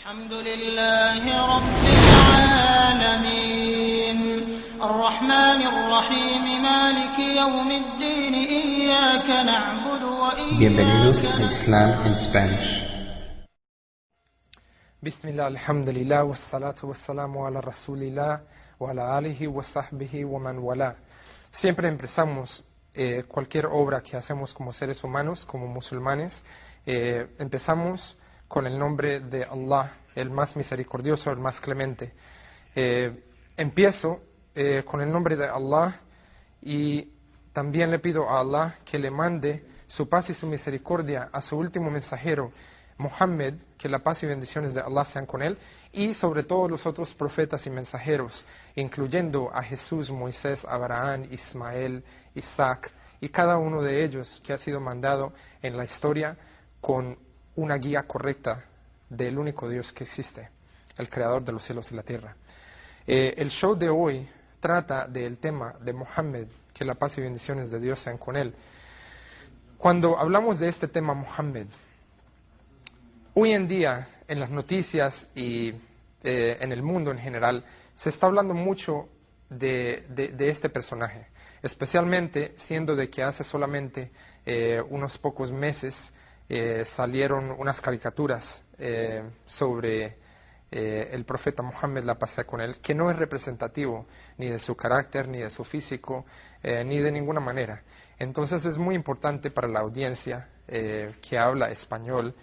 الحمد لله رب العالمين الرحمن الرحيم مالك يوم الدين إياك نعبد Bienvenidos a وإياك Islam en Spanish. Bismillah, alhamdulillah, wassalatu wassalamu ala rasulillah, wa ala alihi wa sahbihi wa man wala. Siempre empezamos cualquier obra que hacemos como seres humanos, como musulmanes, empezamos con el nombre de Allah, el más misericordioso, el más clemente. Empiezo con el nombre de Allah y también le pido a Allah que le mande su paz y su misericordia a su último mensajero, Muhammad, que la paz y bendiciones de Allah sean con él, y sobre todo los otros profetas y mensajeros, incluyendo a Jesús, Moisés, Abraham, Ismael, Isaac, y cada uno de ellos que ha sido mandado en la historia con una guía correcta del único Dios que existe, el creador de los cielos y la tierra. El show de hoy trata del tema de Muhammad, que la paz y bendiciones de Dios sean con él. Cuando hablamos de este tema, Muhammad, hoy en día, en las noticias y en el mundo en general, se está hablando mucho de este personaje, especialmente siendo de que hace solamente unos pocos meses salieron unas caricaturas sobre el profeta Muhammad, la paz sea con él, que no es representativo ni de su carácter, ni de su físico, ni de ninguna manera. Entonces es muy importante para la audiencia que habla español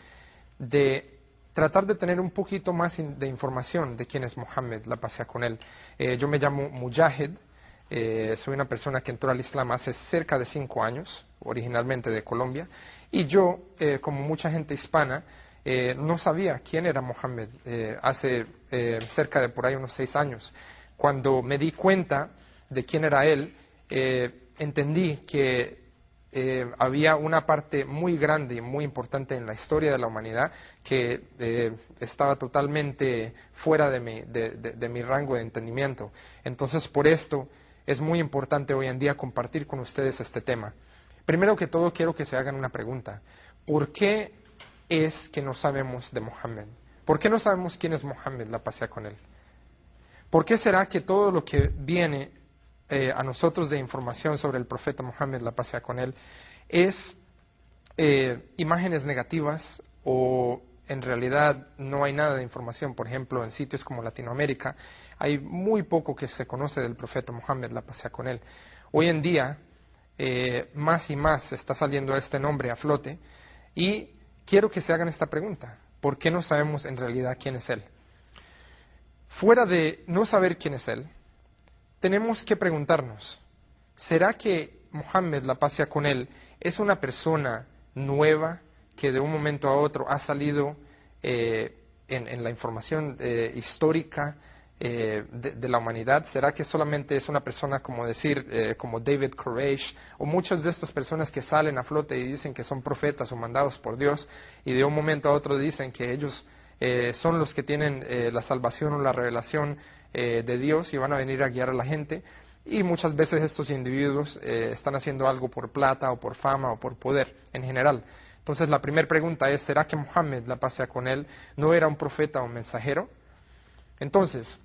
de tratar de tener un poquito más de información de quién es Muhammad, la paz sea con él. Yo me llamo Mujahid, soy una persona que entró al Islam hace cerca de 5 años, originalmente de Colombia, y yo, como mucha gente hispana, no sabía quién era Muhammad hace cerca de por ahí unos 6 años. Cuando me di cuenta de quién era él, entendí que había una parte muy grande y muy importante en la historia de la humanidad que estaba totalmente fuera de mi rango de entendimiento. Entonces, por esto es muy importante hoy en día compartir con ustedes este tema. Primero que todo, quiero que se hagan una pregunta. ¿Por qué es que no sabemos de Muhammad? ¿Por qué no sabemos quién es Muhammad, la paz sea con él? ¿Por qué será que todo lo que viene a nosotros de información sobre el profeta Muhammad, la paz sea con él, es imágenes negativas o en realidad no hay nada de información? Por ejemplo, en sitios como Latinoamérica hay muy poco que se conoce del profeta Muhammad, la paz sea con él. Hoy en día más y más está saliendo este nombre a flote y quiero que se hagan esta pregunta: ¿por qué no sabemos en realidad quién es él? Fuera de no saber quién es él, tenemos que preguntarnos: ¿será que Muhammad, la paz sea con él, es una persona nueva que de un momento a otro ha salido en la información histórica de la humanidad? ¿Será que solamente es una persona como como David Koresh o muchas de estas personas que salen a flote y dicen que son profetas o mandados por Dios y de un momento a otro dicen que ellos son los que tienen la salvación o la revelación de Dios y van a venir a guiar a la gente? Y muchas veces estos individuos están haciendo algo por plata o por fama o por poder en general. Entonces la primera pregunta es: ¿será que Muhammad, la paz sea con él, no era un profeta o mensajero? Entonces,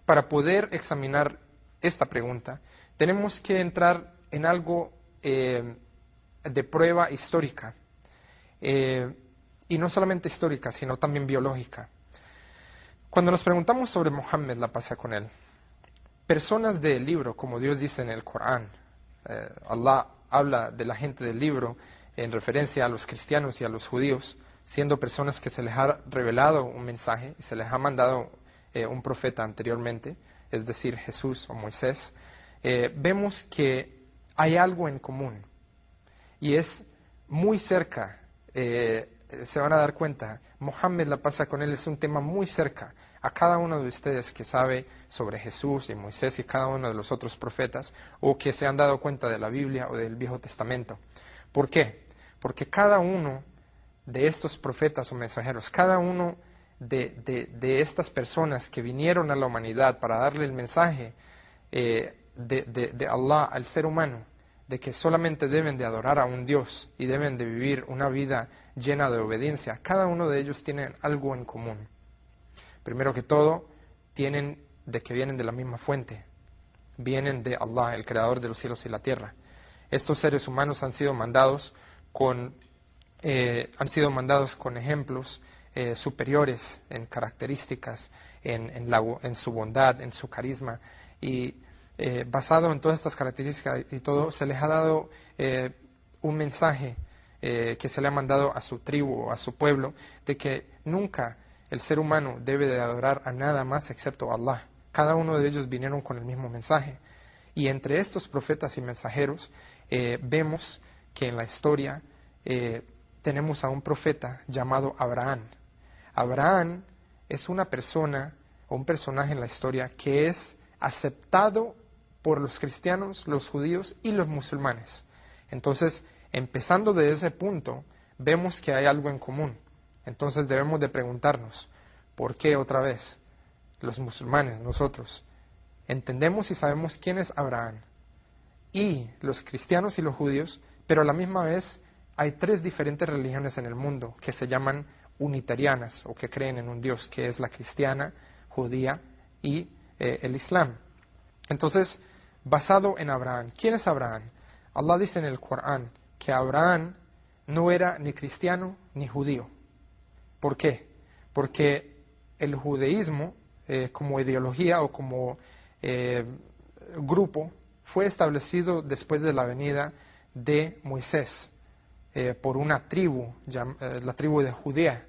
para poder examinar esta pregunta, tenemos que entrar en algo de prueba histórica. Y no solamente histórica, sino también biológica. Cuando nos preguntamos sobre Muhammad, la paz sea con él, personas del libro, como Dios dice en el Corán, Allah habla de la gente del libro en referencia a los cristianos y a los judíos, siendo personas que se les ha revelado un mensaje y se les ha mandado un profeta anteriormente, es decir, Jesús o Moisés. Vemos que hay algo en común y es muy cerca. Se van a dar cuenta, Muhammad, la paz sea con él, es un tema muy cerca a cada uno de ustedes que sabe sobre Jesús y Moisés y cada uno de los otros profetas, o que se han dado cuenta de la Biblia o del Viejo Testamento. ¿Por qué? Porque cada uno de estos profetas o mensajeros, cada uno de estas personas que vinieron a la humanidad para darle el mensaje de Allah al ser humano, de que solamente deben de adorar a un Dios y deben de vivir una vida llena de obediencia, cada uno de ellos tiene algo en común. Primero que todo, vienen de la misma fuente. Vienen de Allah, el creador de los cielos y la tierra. Estos seres humanos han sido mandados con ejemplos superiores en características, en su bondad, en su carisma, y basado en todas estas características y todo, se les ha dado un mensaje que se le ha mandado a su tribu o a su pueblo, de que nunca el ser humano debe de adorar a nada más excepto a Allah. Cada uno de ellos vinieron con el mismo mensaje. Y entre estos profetas y mensajeros vemos que en la historia tenemos a un profeta llamado Abraham. Abraham es una persona o un personaje en la historia que es aceptado por los cristianos, los judíos y los musulmanes. Entonces, empezando de ese punto, vemos que hay algo en común. Entonces debemos de preguntarnos, ¿por qué otra vez los musulmanes, nosotros, entendemos y sabemos quién es Abraham? Y los cristianos y los judíos, pero a la misma vez hay tres diferentes religiones en el mundo que se llaman unitarianas o que creen en un Dios, que es la cristiana, judía y el Islam. Entonces, basado en Abraham, ¿quién es Abraham? Allah dice en el Corán que Abraham no era ni cristiano ni judío. ¿Por qué? Porque el judaísmo como ideología o como grupo fue establecido después de la venida de Moisés por una tribu, la tribu de Judea.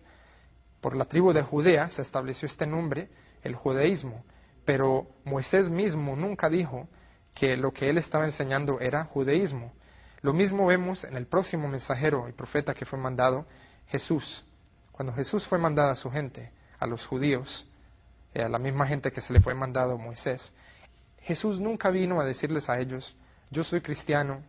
Por la tribu de Judea se estableció este nombre, el judaísmo, pero Moisés mismo nunca dijo que lo que él estaba enseñando era judaísmo. Lo mismo vemos en el próximo mensajero y profeta que fue mandado, Jesús. Cuando Jesús fue mandado a su gente, a los judíos, a la misma gente que se le fue mandado a Moisés, Jesús nunca vino a decirles a ellos, yo soy cristiano,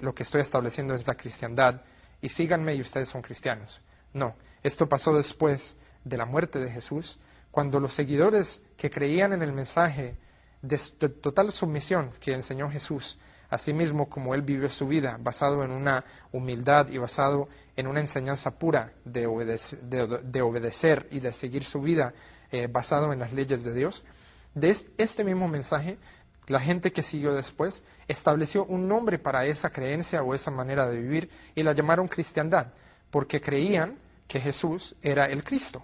lo que estoy estableciendo es la cristiandad, y síganme y ustedes son cristianos. No, esto pasó después de la muerte de Jesús, cuando los seguidores que creían en el mensaje de total sumisión que enseñó Jesús, asimismo como él vivió su vida, basado en una humildad y basado en una enseñanza pura de obedecer y de seguir su vida basado en las leyes de Dios, de este mismo mensaje, la gente que siguió después estableció un nombre para esa creencia o esa manera de vivir y la llamaron cristiandad, porque creían que Jesús era el Cristo.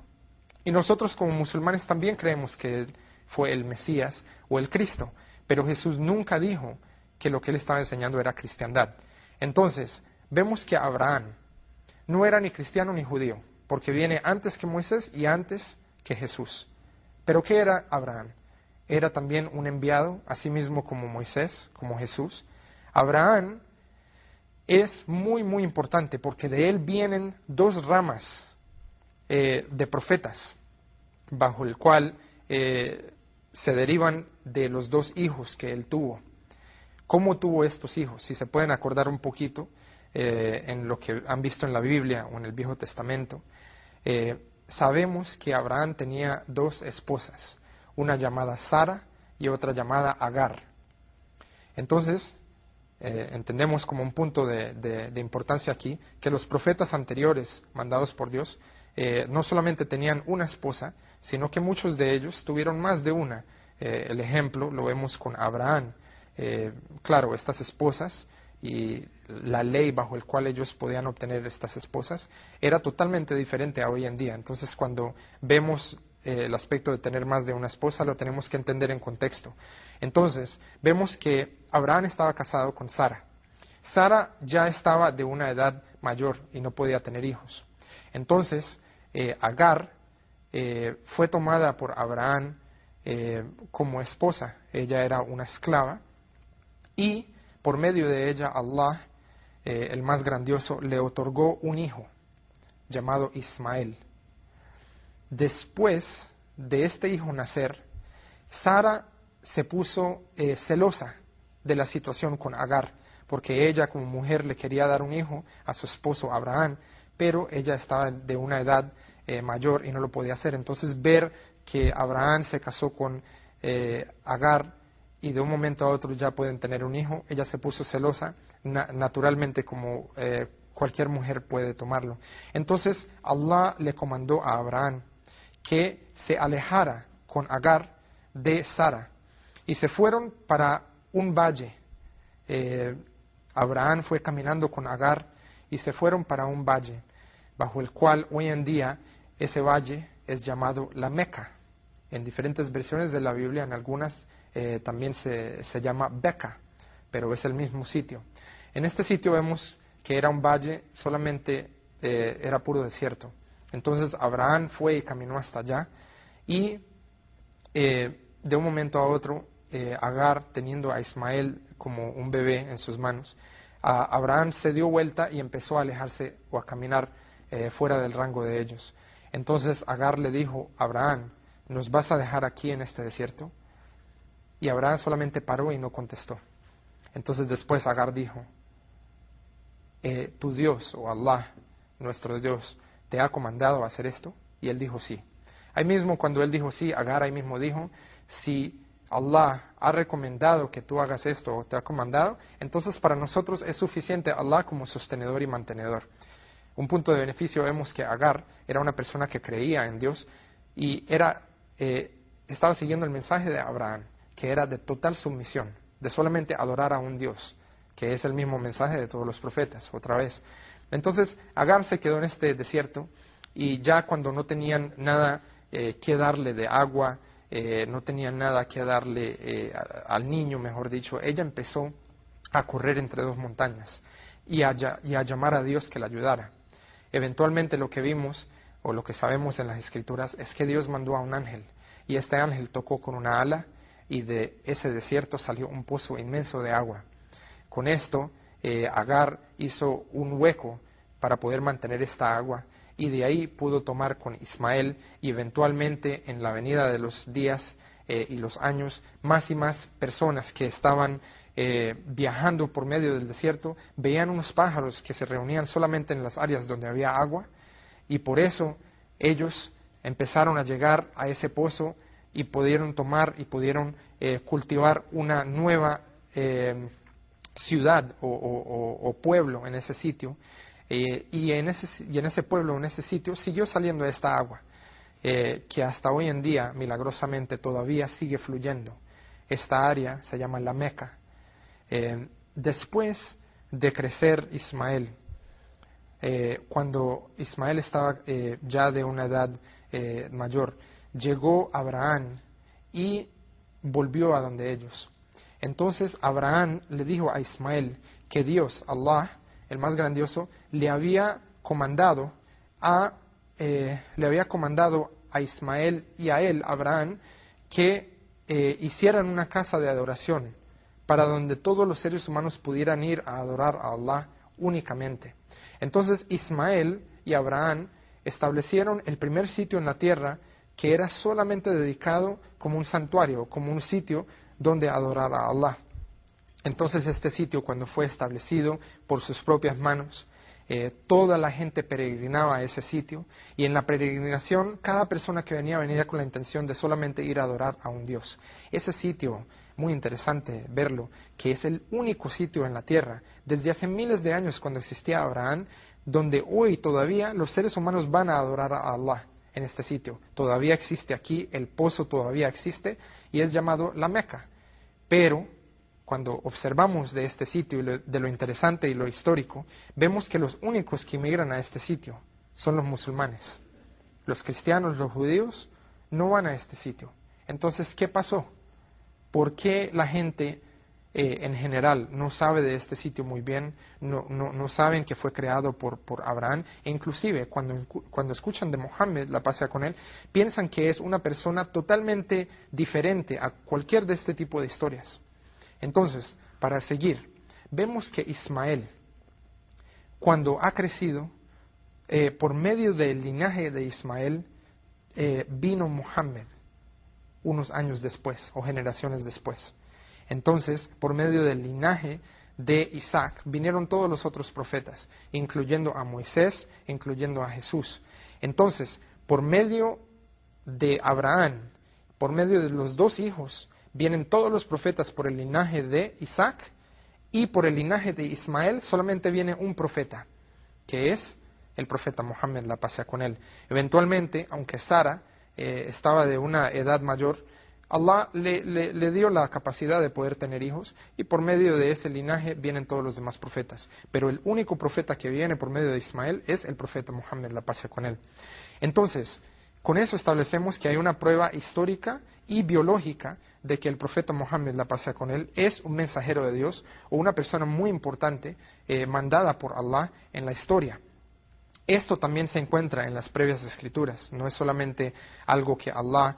Y nosotros como musulmanes también creemos que él fue el Mesías o el Cristo, pero Jesús nunca dijo que lo que él estaba enseñando era cristiandad. Entonces, vemos que Abraham no era ni cristiano ni judío, porque viene antes que Moisés y antes que Jesús. ¿Pero qué era Abraham? Era también un enviado, así mismo como Moisés, como Jesús. Abraham es muy, muy importante, porque de él vienen dos ramas de profetas, bajo el cual se derivan de los dos hijos que él tuvo. ¿Cómo tuvo estos hijos? Si se pueden acordar un poquito en lo que han visto en la Biblia o en el Viejo Testamento, sabemos que Abraham tenía dos esposas, una llamada Sara y otra llamada Agar. Entonces, entendemos como un punto de importancia aquí, que los profetas anteriores mandados por Dios no solamente tenían una esposa, sino que muchos de ellos tuvieron más de una. El ejemplo lo vemos con Abraham. Claro, estas esposas y la ley bajo el cual ellos podían obtener estas esposas era totalmente diferente a hoy en día. Entonces, cuando vemos el aspecto de tener más de una esposa, lo tenemos que entender en contexto. Entonces, vemos que Abraham estaba casado con Sara. Sara ya estaba de una edad mayor y no podía tener hijos. Entonces, Agar fue tomada por Abraham como esposa. Ella era una esclava y por medio de ella Allah, el más grandioso, le otorgó un hijo llamado Ismael. Después de este hijo nacer, Sara se puso celosa de la situación con Agar, porque ella como mujer le quería dar un hijo a su esposo Abraham, pero ella estaba de una edad mayor y no lo podía hacer. Entonces ver que Abraham se casó con Agar y de un momento a otro ya pueden tener un hijo, ella se puso celosa, naturalmente como cualquier mujer puede tomarlo. Entonces Allah le comandó a Abraham que se alejara con Agar de Sara. Y se fueron para un valle. Abraham fue caminando con Agar y se fueron para un valle, bajo el cual hoy en día ese valle es llamado la Meca. En diferentes versiones de la Biblia, en algunas también se llama Beca, pero es el mismo sitio. En este sitio vemos que era un valle, solamente era puro desierto. Entonces Abraham fue y caminó hasta allá y de un momento a otro, Agar, teniendo a Ismael como un bebé en sus manos, Abraham se dio vuelta y empezó a alejarse o a caminar fuera del rango de ellos. Entonces Agar le dijo: Abraham, ¿nos vas a dejar aquí en este desierto? Y Abraham solamente paró y no contestó. Entonces después Agar dijo: ¿tu Dios o Allah, nuestro Dios, te ha comandado a hacer esto? Y él dijo: sí. Ahí mismo cuando él dijo sí, Agar ahí mismo dijo: si Allah ha recomendado que tú hagas esto o te ha comandado, entonces para nosotros es suficiente Allah como sostenedor y mantenedor. Un punto de beneficio, vemos que Agar era una persona que creía en Dios y estaba siguiendo el mensaje de Abraham, que era de total sumisión, de solamente adorar a un Dios, que es el mismo mensaje de todos los profetas, otra vez. Entonces Agar se quedó en este desierto y ya cuando no tenían nada que darle de agua, no tenían nada que darle al niño, mejor dicho, ella empezó a correr entre dos montañas y a llamar a Dios que la ayudara. Eventualmente lo que vimos o lo que sabemos en las Escrituras es que Dios mandó a un ángel y este ángel tocó con una ala y de ese desierto salió un pozo inmenso de agua. Con esto Agar hizo un hueco para poder mantener esta agua y de ahí pudo tomar con Ismael y eventualmente en la venida de los días y los años más y más personas que estaban viajando por medio del desierto veían unos pájaros que se reunían solamente en las áreas donde había agua y por eso ellos empezaron a llegar a ese pozo y pudieron tomar y pudieron cultivar una nueva ciudad o pueblo en ese sitio. Y en ese pueblo, en ese sitio, siguió saliendo esta agua, que hasta hoy en día, milagrosamente, todavía sigue fluyendo. Esta área se llama la Meca. Después de crecer Ismael, cuando Ismael estaba ya de una edad mayor, llegó Abraham y volvió a donde ellos. Entonces Abraham le dijo a Ismael que Dios, Allah, el más grandioso, le había comandado a Ismael y a él, Abraham, que hicieran una casa de adoración para donde todos los seres humanos pudieran ir a adorar a Allah únicamente. Entonces Ismael y Abraham establecieron el primer sitio en la tierra que era solamente dedicado como un santuario, como un sitio donde adorar a Allah. Entonces este sitio, cuando fue establecido por sus propias manos, toda la gente peregrinaba a ese sitio y en la peregrinación cada persona que venía con la intención de solamente ir a adorar a un Dios. Ese sitio, muy interesante verlo, que es el único sitio en la tierra desde hace miles de años cuando existía Abraham, donde hoy todavía los seres humanos van a adorar a Allah en este sitio. Todavía existe aquí, el pozo todavía existe y es llamado la Meca. Pero cuando observamos de este sitio y de lo interesante y lo histórico, vemos que los únicos que emigran a este sitio son los musulmanes. Los cristianos, los judíos, no van a este sitio. Entonces, ¿qué pasó? ¿Por qué la gente en general no sabe de este sitio muy bien? No saben que fue creado por Abraham. E inclusive, cuando escuchan de Mohammed, la paz sea con él, piensan que es una persona totalmente diferente a cualquier de este tipo de historias. Entonces, para seguir, vemos que Ismael, cuando ha crecido, por medio del linaje de Ismael, vino Mohammed unos años después o generaciones después. Entonces, por medio del linaje de Isaac, vinieron todos los otros profetas, incluyendo a Moisés, incluyendo a Jesús. Entonces, por medio de Abraham, por medio de los dos hijos, vienen todos los profetas por el linaje de Isaac y por el linaje de Ismael solamente viene un profeta, que es el profeta Mohammed, la paz sea con él. Eventualmente, aunque Sara estaba de una edad mayor, Allah le dio la capacidad de poder tener hijos y por medio de ese linaje vienen todos los demás profetas. Pero el único profeta que viene por medio de Ismael es el profeta Muhammad, la paz sea con él. Entonces, con eso establecemos que hay una prueba histórica y biológica de que el profeta Muhammad, la paz sea con él, es un mensajero de Dios o una persona muy importante mandada por Allah en la historia. Esto también se encuentra en las previas escrituras, no es solamente algo que Allah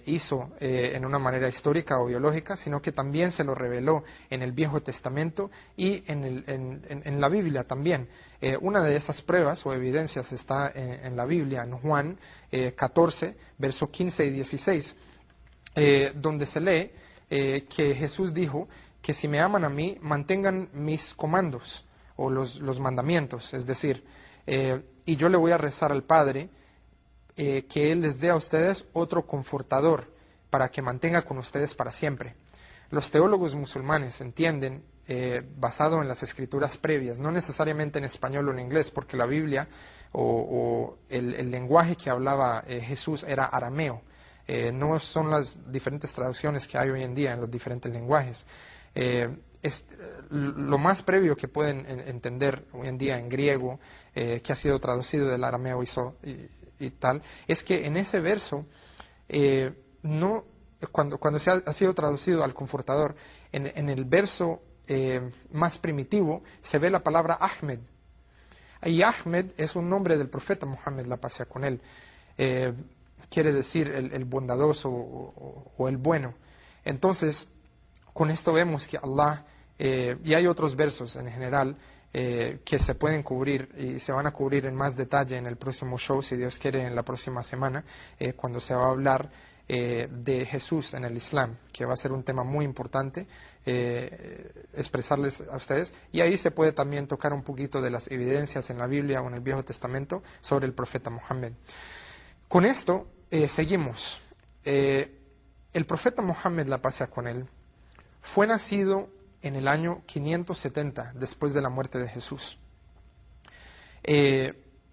hizo en una manera histórica o biológica, sino que también se lo reveló en el Viejo Testamento y en la Biblia también. Una de esas pruebas o evidencias está en la Biblia, en Juan 14, versos 15 y 16, donde se lee que Jesús dijo que si me aman a mí, mantengan mis comandos o los mandamientos, es decir, y yo le voy a rezar al Padre, que Él les dé a ustedes otro confortador para que mantenga con ustedes para siempre. Los teólogos musulmanes entienden, basado en las escrituras previas, no necesariamente en español o en inglés, porque la Biblia o el lenguaje que hablaba Jesús era arameo, no son las diferentes traducciones que hay hoy en día en los diferentes lenguajes. Lo más previo que pueden entender hoy en día en griego, que ha sido traducido del arameo y tal, es que en ese verso, cuando ha sido traducido al confortador, en el verso más primitivo se ve la palabra Ahmed. Y Ahmed es un nombre del profeta Muhammad, la paz sea con él. Quiere decir el bondadoso o el bueno. Entonces, con esto vemos que Allah, y hay otros versos en general, que se pueden cubrir y se van a cubrir en más detalle en el próximo show, si Dios quiere, en la próxima semana, cuando se va a hablar de Jesús en el Islam, que va a ser un tema muy importante expresarles a ustedes, y ahí se puede también tocar un poquito de las evidencias en la Biblia o en el Viejo Testamento sobre el profeta Muhammad. Con esto seguimos. El profeta Muhammad, la paz sea con él, fue nacido en el año 570 después de la muerte de Jesús.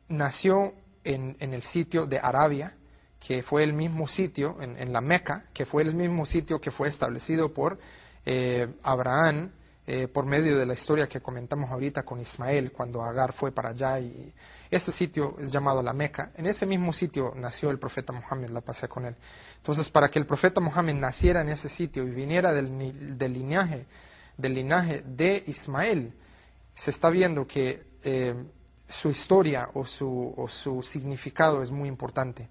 Nació en el sitio de Arabia, que fue el mismo sitio, en la Meca, que fue el mismo sitio que fue establecido por Abraham por medio de la historia que comentamos ahorita con Ismael, cuando Agar fue para allá, y ese sitio es llamado la Meca. En ese mismo sitio nació el profeta Muhammad, la paz sea con él. Entonces, para que el profeta Muhammad naciera en ese sitio y viniera del linaje de Ismael, se está viendo que su historia o su significado es muy importante.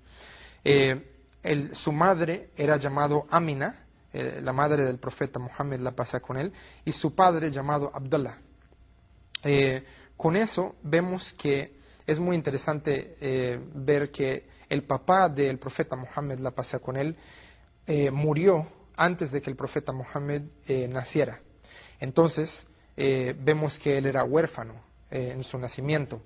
Su madre era llamado Amina, la madre del profeta Muhammad, la paz sea con él, y su padre llamado Abdullah. Con eso vemos que es muy interesante ver que el papá del profeta Muhammad, la paz sea con él, murió antes de que el profeta Muhammad naciera. Entonces, vemos que él era huérfano en su nacimiento.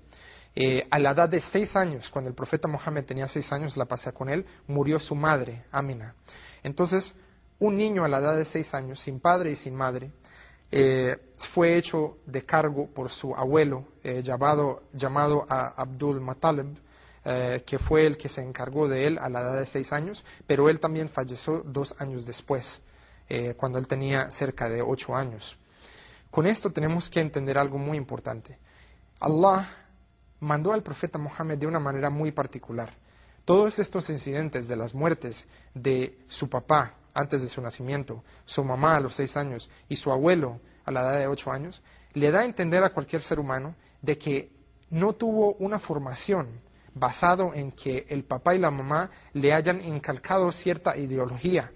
A la edad de 6 años, cuando el profeta Muhammad tenía 6 años, la paz sea con él, murió su madre, Amina. Entonces, un niño a la edad de 6 años, sin padre y sin madre, fue hecho de cargo por su abuelo, llamado Abdul Muttalib, que fue el que se encargó de él a la edad de 6 años, pero él también falleció 2 años después, cuando él tenía cerca de 8 años. Con esto tenemos que entender algo muy importante. Allah mandó al profeta Muhammad de una manera muy particular. Todos estos incidentes de las muertes de su papá antes de su nacimiento, su mamá a los 6 años y su abuelo a la edad de 8 años, le da a entender a cualquier ser humano de que no tuvo una formación basado en que el papá y la mamá le hayan inculcado cierta ideología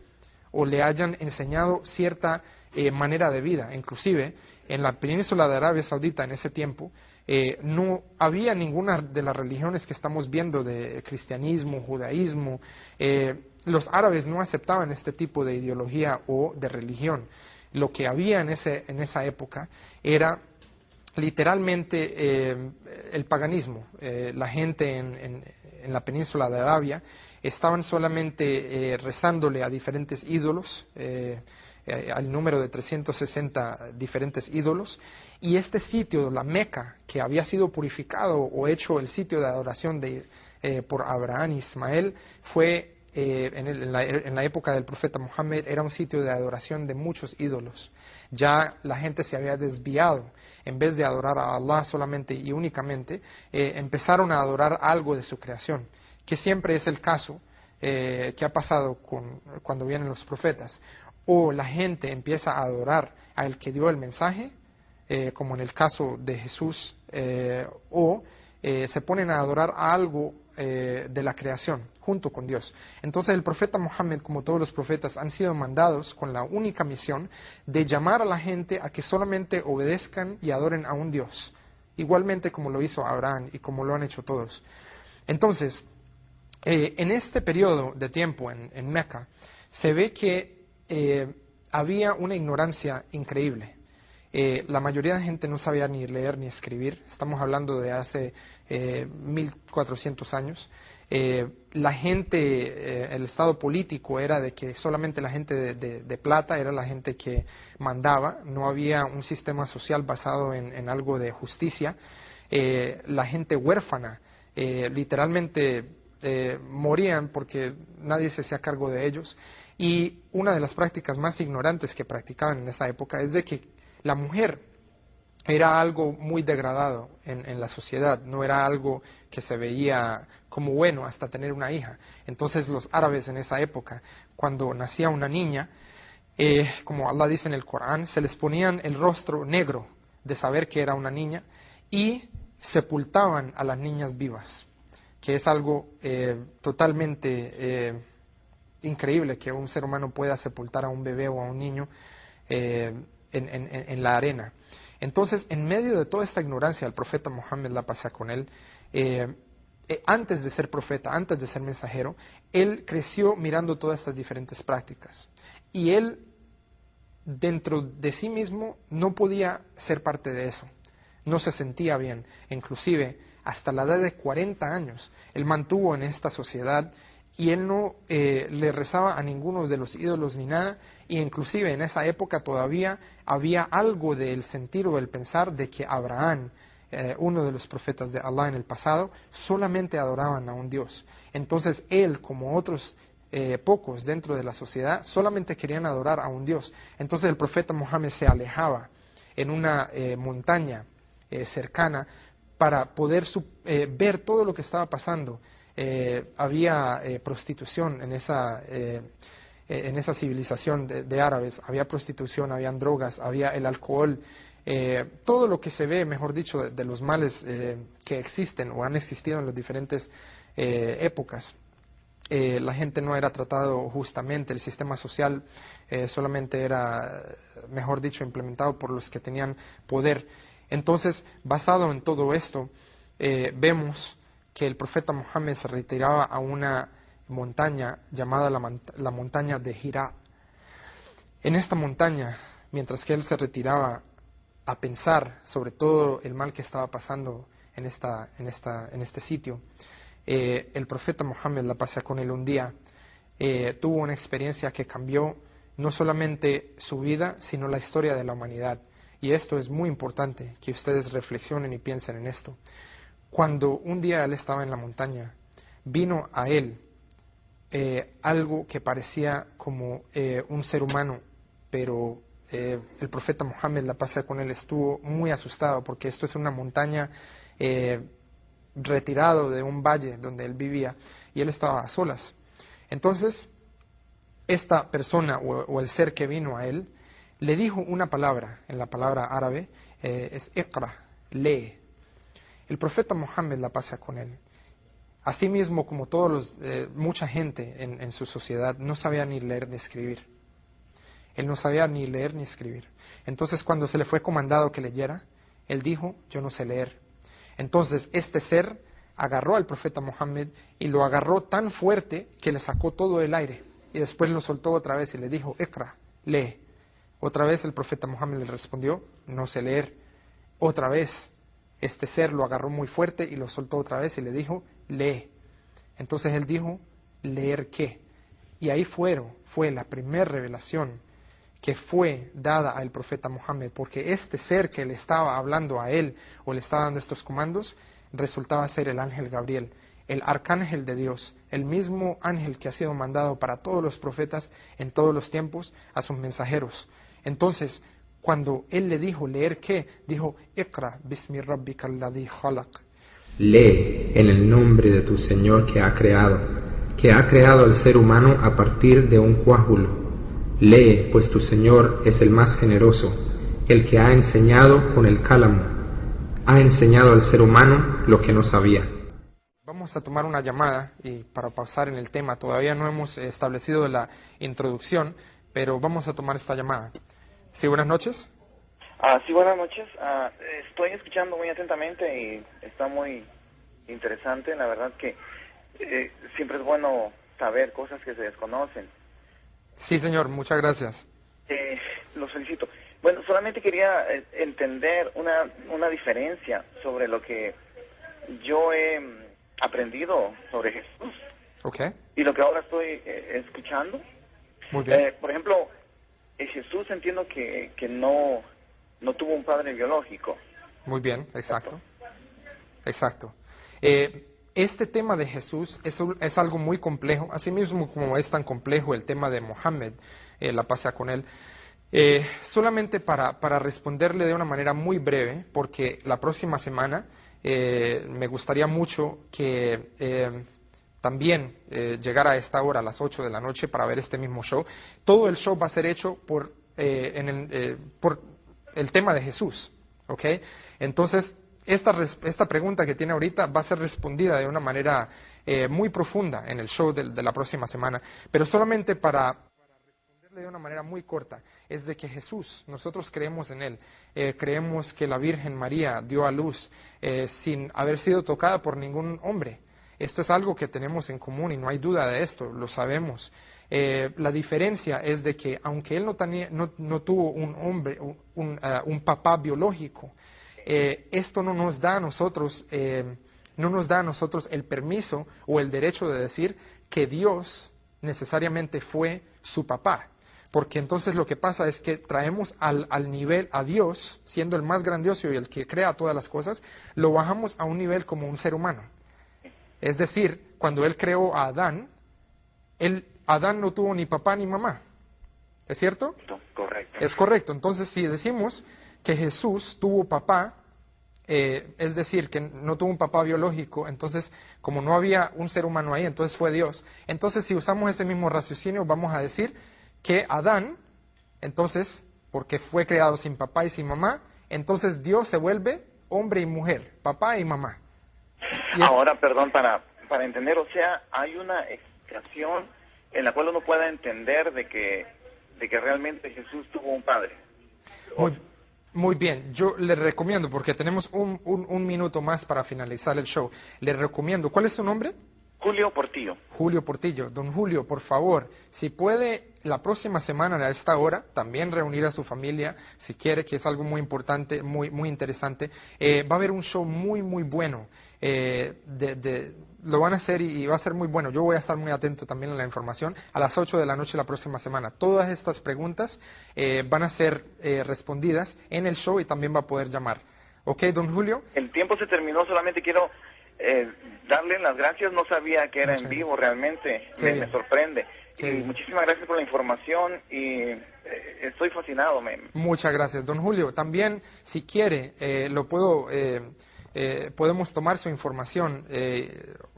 o le hayan enseñado cierta manera de vida. Inclusive, en la península de Arabia Saudita en ese tiempo, no había ninguna de las religiones que estamos viendo, de cristianismo, judaísmo. Los árabes no aceptaban este tipo de ideología o de religión. Lo que había en esa época era literalmente el paganismo. La gente en la península de Arabia estaban solamente rezándole a diferentes ídolos, al número de 360 diferentes ídolos, y este sitio, la Meca, que había sido purificado o hecho el sitio de adoración por Abraham y Ismael, fue en la época del profeta Muhammad era un sitio de adoración de muchos ídolos. Ya la gente se había desviado. En vez de adorar a Allah solamente y únicamente, empezaron a adorar algo de su creación, que siempre es el caso que ha pasado cuando vienen los profetas. O la gente empieza a adorar al que dio el mensaje, como en el caso de Jesús, o se ponen a adorar a algo de la creación junto con Dios. Entonces el profeta Muhammad, como todos los profetas, han sido mandados con la única misión de llamar a la gente a que solamente obedezcan y adoren a un Dios, igualmente como lo hizo Abraham y como lo han hecho todos. Entonces, en este periodo de tiempo en Meca, se ve que había una ignorancia increíble. La mayoría de gente no sabía ni leer ni escribir. Estamos hablando de hace 1400 años. La gente, el estado político era de que solamente la gente de plata era la gente que mandaba. No había un sistema social basado en algo de justicia. La gente huérfana literalmente morían porque nadie se hacía cargo de ellos. Y una de las prácticas más ignorantes que practicaban en esa época es de que la mujer era algo muy degradado en la sociedad, no era algo que se veía como bueno hasta tener una hija. Entonces los árabes en esa época, cuando nacía una niña, como Allah dice en el Corán, se les ponían el rostro negro de saber que era una niña y sepultaban a las niñas vivas, que es algo totalmente increíble que un ser humano pueda sepultar a un bebé o a un niño en la arena. Entonces, en medio de toda esta ignorancia, el profeta Muhammad, la paz con él, antes de ser profeta, antes de ser mensajero, él creció mirando todas estas diferentes prácticas. Y él, dentro de sí mismo, no podía ser parte de eso. No se sentía bien. Inclusive, hasta la edad de 40 años, él mantuvo en esta sociedad y él no le rezaba a ninguno de los ídolos ni nada, y inclusive en esa época todavía había algo del sentir o del pensar de que Abraham, uno de los profetas de Allah en el pasado, solamente adoraban a un Dios. Entonces él, como otros pocos dentro de la sociedad, solamente querían adorar a un Dios. Entonces el profeta Muhammad se alejaba en una montaña cercana para poder ver todo lo que estaba pasando. Había prostitución en esa civilización de árabes, había prostitución, habían drogas, había el alcohol, todo lo que se ve, mejor dicho, de los males que existen o han existido en las diferentes épocas. La gente no era tratado justamente, el sistema social solamente era, mejor dicho, implementado por los que tenían poder. Entonces, basado en todo esto, vemos que el profeta Muhammad se retiraba a una montaña llamada la montaña de Hira. En esta montaña, mientras que él se retiraba a pensar sobre todo el mal que estaba pasando en este sitio, el profeta Muhammad, la paz con él, un día tuvo una experiencia que cambió no solamente su vida, sino la historia de la humanidad. Y esto es muy importante, que ustedes reflexionen y piensen en esto. Cuando un día él estaba en la montaña, vino a él algo que parecía como un ser humano, pero el profeta Muhammad, la paz con él, estuvo muy asustado porque esto es una montaña retirado de un valle donde él vivía y él estaba a solas. Entonces, esta persona o el ser que vino a él le dijo una palabra, en la palabra árabe es iqra, lee. El profeta Muhammad, la paz con él, asimismo como mucha gente en su sociedad, no sabía ni leer ni escribir. Él no sabía ni leer ni escribir. Entonces cuando se le fue comandado que leyera, él dijo, yo no sé leer. Entonces este ser agarró al profeta Muhammad y lo agarró tan fuerte que le sacó todo el aire. Y después lo soltó otra vez y le dijo, iqra, lee. Otra vez el profeta Muhammad le respondió, no sé leer. Otra vez este ser lo agarró muy fuerte y lo soltó otra vez y le dijo, lee. Entonces él dijo, ¿leer qué? Y ahí fue la primera revelación que fue dada al profeta Muhammad, porque este ser que le estaba hablando a él o le estaba dando estos comandos resultaba ser el ángel Gabriel. el arcángel de Dios, el mismo ángel que ha sido mandado para todos los profetas en todos los tiempos a sus mensajeros. Entonces, cuando él le dijo leer qué, dijo, Iqra bismi rabbika alladhi khalaq. Lee en el nombre de tu Señor que ha creado al ser humano a partir de un coágulo. Lee, pues tu Señor es el más generoso, el que ha enseñado con el cálamo, ha enseñado al ser humano lo que no sabía. Vamos a tomar una llamada y para pausar en el tema, todavía no hemos establecido la introducción, pero vamos a tomar esta llamada. Sí, buenas noches. Sí, buenas noches. Estoy escuchando muy atentamente y está muy interesante. La verdad que siempre es bueno saber cosas que se desconocen. Sí, señor, muchas gracias. Los felicito. Bueno, solamente quería entender una diferencia sobre lo que yo he aprendido sobre Jesús. Okay. Y lo que ahora estoy escuchando. Muy bien. Por ejemplo, Jesús entiendo que no tuvo un padre biológico. Muy bien, exacto. Exacto. Este tema de Jesús es algo muy complejo, así mismo como es tan complejo el tema de Mohammed, la paz sea con él. Solamente para responderle de una manera muy breve, porque la próxima semana me gustaría mucho que también llegara a esta hora, a las 8 de la noche, para ver este mismo show. Todo el show va a ser hecho por el tema de Jesús, ¿ok? Entonces, esta pregunta que tiene ahorita va a ser respondida de una manera muy profunda en el show de la próxima semana, pero solamente para responderle de una manera muy corta, es de que Jesús, nosotros creemos en Él, creemos que la Virgen María dio a luz sin haber sido tocada por ningún hombre. Esto es algo que tenemos en común y no hay duda de esto, lo sabemos. La diferencia es de que aunque él no tuvo un papá biológico, esto no nos da a nosotros el permiso o el derecho de decir que Dios necesariamente fue su papá. Porque entonces lo que pasa es que traemos al nivel a Dios, siendo el más grandioso y el que crea todas las cosas, lo bajamos a un nivel como un ser humano. Es decir, cuando él creó a Adán, Adán no tuvo ni papá ni mamá. ¿Es cierto? Correcto. Es correcto. Entonces, si decimos que Jesús tuvo papá, es decir, que no tuvo un papá biológico, entonces, como no había un ser humano ahí, entonces fue Dios. Entonces, si usamos ese mismo raciocinio, vamos a decir que Adán, entonces, porque fue creado sin papá y sin mamá, entonces Dios se vuelve hombre y mujer, papá y mamá. Ahora, perdón, para entender, o sea, hay una explicación en la cual uno pueda entender de que realmente Jesús tuvo un padre. Muy bien, yo le recomiendo, porque tenemos un minuto más para finalizar el show, le recomiendo, ¿cuál es su nombre? Julio Portillo. Julio Portillo. Don Julio, por favor, si puede la próxima semana a esta hora, también reunir a su familia, si quiere, que es algo muy importante, muy interesante. Va a haber un show muy bueno. Lo van a hacer y va a ser muy bueno. Yo voy a estar muy atento también a la información. A las 8 de la noche la próxima semana. Todas estas preguntas van a ser respondidas en el show y también va a poder llamar. ¿Ok, don Julio? El tiempo se terminó, solamente quiero darle las gracias. No sabía que era en vivo realmente. Me sorprende. Y muchísimas gracias por la información y estoy fascinado. Muchas gracias, don Julio. También, si quiere, podemos tomar su información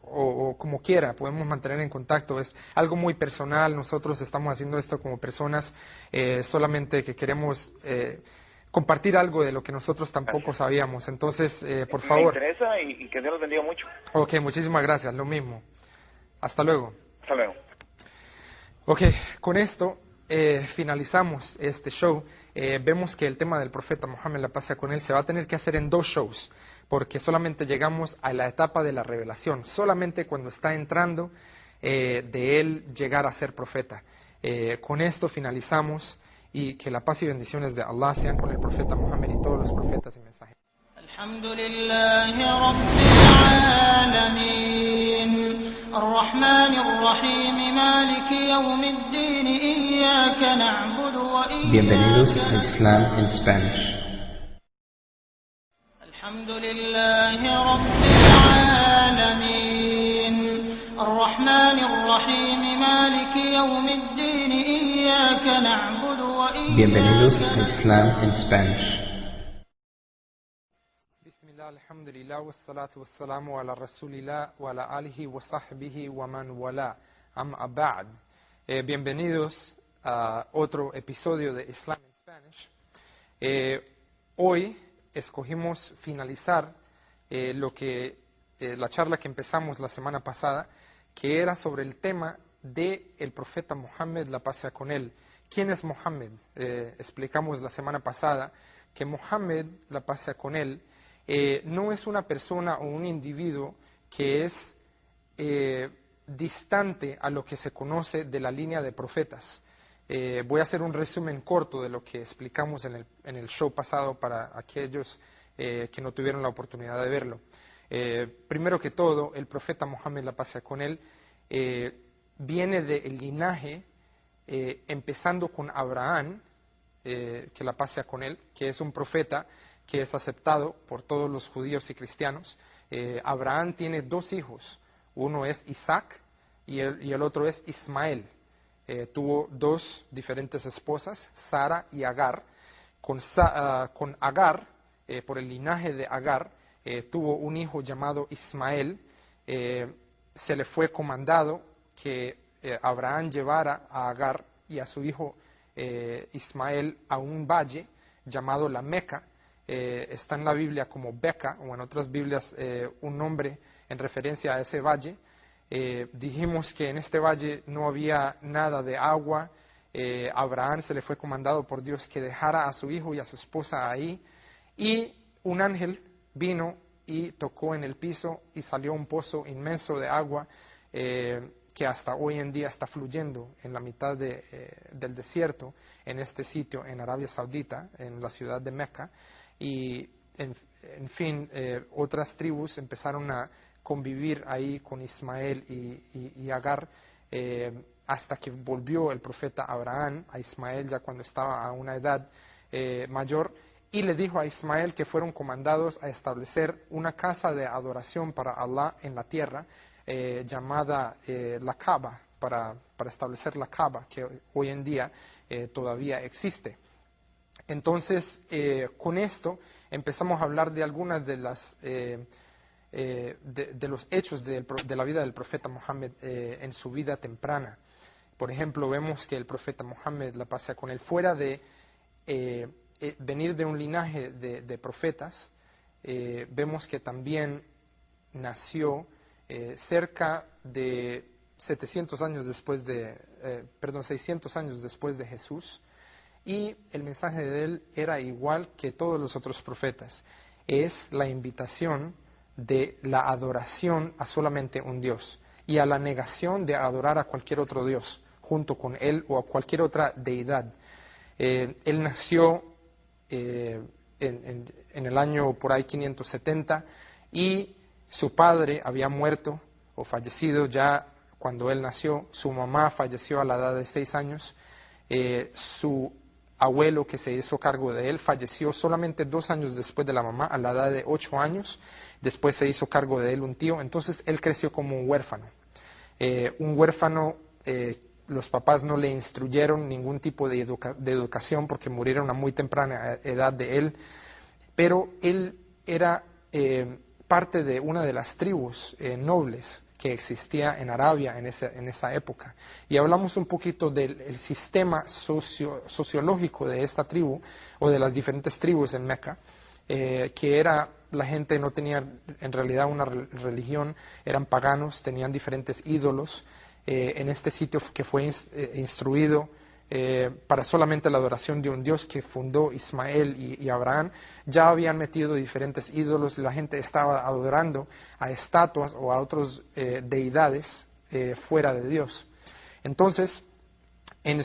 o como quiera, podemos mantener en contacto. Es algo muy personal, nosotros estamos haciendo esto como personas solamente que queremos compartir algo de lo que nosotros tampoco sabíamos. Entonces, por favor. Me interesa y que Dios los bendiga mucho. Ok, muchísimas gracias, lo mismo. Hasta luego. Hasta luego. Ok, con esto finalizamos este show. Vemos que el tema del profeta Mohammed, la paz sea con él, se va a tener que hacer en 2 shows, porque solamente llegamos a la etapa de la revelación, solamente cuando está entrando de él llegar a ser profeta. Con esto finalizamos y que la paz y bendiciones de Allah sean con el profeta Mohammed y todos los profetas y mensajeros. Alhamdulillahi Rabbil Alamin. الرحمن الرحيم مالك يوم الدين إياك نعبد وإياك Bienvenidos a Islam en Spanish. الحمد لله رب العالمين الرحمن الرحيم مالك يوم الدين إياك نعبد وإياك Bienvenidos a Islam in Spanish. Bismillah, alhamdulillah, wassalatu wassalamu ala rasulillah wa ala alihi wa sahbihi wa man wala. Amma ba'd. Bienvenidos a otro episodio de Islam in Spanish. Hoy escogimos finalizar la charla que empezamos la semana pasada, que era sobre el tema del profeta Muhammad, la paz sea con él. ¿Quién es Muhammad? Explicamos la semana pasada que Muhammad, la paz sea con él, no es una persona o un individuo que es distante a lo que se conoce de la línea de profetas. Voy a hacer un resumen corto de lo que explicamos en el show pasado para aquellos que no tuvieron la oportunidad de verlo. Primero que todo, el profeta Muhammad, la paz sea con él, viene del linaje, empezando con Abraham, que la paz sea con él, que es un profeta que es aceptado por todos los judíos y cristianos. Abraham tiene dos hijos, uno es Isaac y el otro es Ismael. Tuvo dos diferentes esposas, Sara y Agar. Con Agar, por el linaje de Agar, tuvo un hijo llamado Ismael. Se le fue comandado que Abraham llevara a Agar y a su hijo Ismael a un valle llamado la Meca. Está en la Biblia como Beca, o en otras Biblias un nombre en referencia a ese valle. Dijimos que en este valle no había nada de agua. Abraham se le fue comandado por Dios que dejara a su hijo y a su esposa ahí, y un ángel vino y tocó en el piso y salió un pozo inmenso de agua que hasta hoy en día está fluyendo en la mitad del desierto, en este sitio, en Arabia Saudita, en la ciudad de Meca. Y en fin, otras tribus empezaron a convivir ahí con Ismael y Agar, hasta que volvió el profeta Abraham a Ismael ya cuando estaba a una edad mayor, y le dijo a Ismael que fueron comandados a establecer una casa de adoración para Allah en la tierra, llamada la Kaaba, para establecer la Kaaba, que hoy en día todavía existe. Entonces, con esto empezamos a hablar de algunas de los hechos de la vida del profeta Muhammad en su vida temprana. Por ejemplo, vemos que el profeta Muhammad, la paz sea con él, fuera de venir de un linaje de profetas, vemos que también nació cerca de 600 años después de Jesús, y el mensaje de él era igual que todos los otros profetas. Es la invitación de la adoración a solamente un Dios y a la negación de adorar a cualquier otro Dios junto con él o a cualquier otra deidad. Él nació en el año por ahí 570, y su padre había muerto o fallecido ya cuando él nació. Su mamá falleció a la edad de 6 años. Su abuelo, que se hizo cargo de él, falleció solamente 2 años después de la mamá, a la edad de 8 años. Después se hizo cargo de él un tío. Entonces él creció como un huérfano. Los papás no le instruyeron ningún tipo de educación porque murieron a muy temprana edad de él, pero él era parte de una de las tribus nobles que existía en Arabia en esa época. Y hablamos un poquito del sistema sociológico de esta tribu, o de las diferentes tribus en Meca, que era, la gente no tenía en realidad una religión, eran paganos, tenían diferentes ídolos. En este sitio que fue instruido para solamente la adoración de un Dios que fundó Ismael y Abraham, ya habían metido diferentes ídolos y la gente estaba adorando a estatuas o a otras deidades fuera de Dios. Entonces, en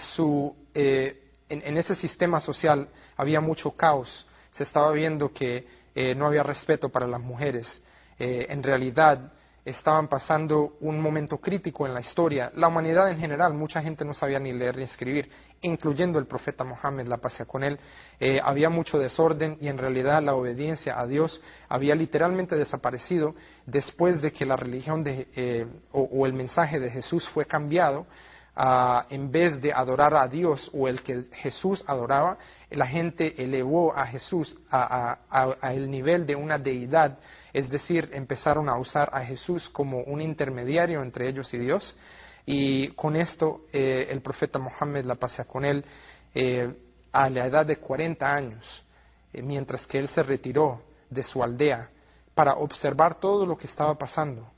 ese sistema social había mucho caos. Se estaba viendo que no había respeto para las mujeres. En realidad, estaban pasando un momento crítico en la historia. La humanidad en general, mucha gente no sabía ni leer ni escribir, incluyendo el profeta Mohammed, la paz sea con él. Había mucho desorden y en realidad la obediencia a Dios había literalmente desaparecido después de que la religión o el mensaje de Jesús fue cambiado. En vez de adorar a Dios o el que Jesús adoraba, la gente elevó a Jesús al nivel de una deidad, es decir, empezaron a usar a Jesús como un intermediario entre ellos y Dios, y con esto el profeta Mohammed, la paz sea con él, a la edad de 40 años, mientras que él se retiró de su aldea para observar todo lo que estaba pasando,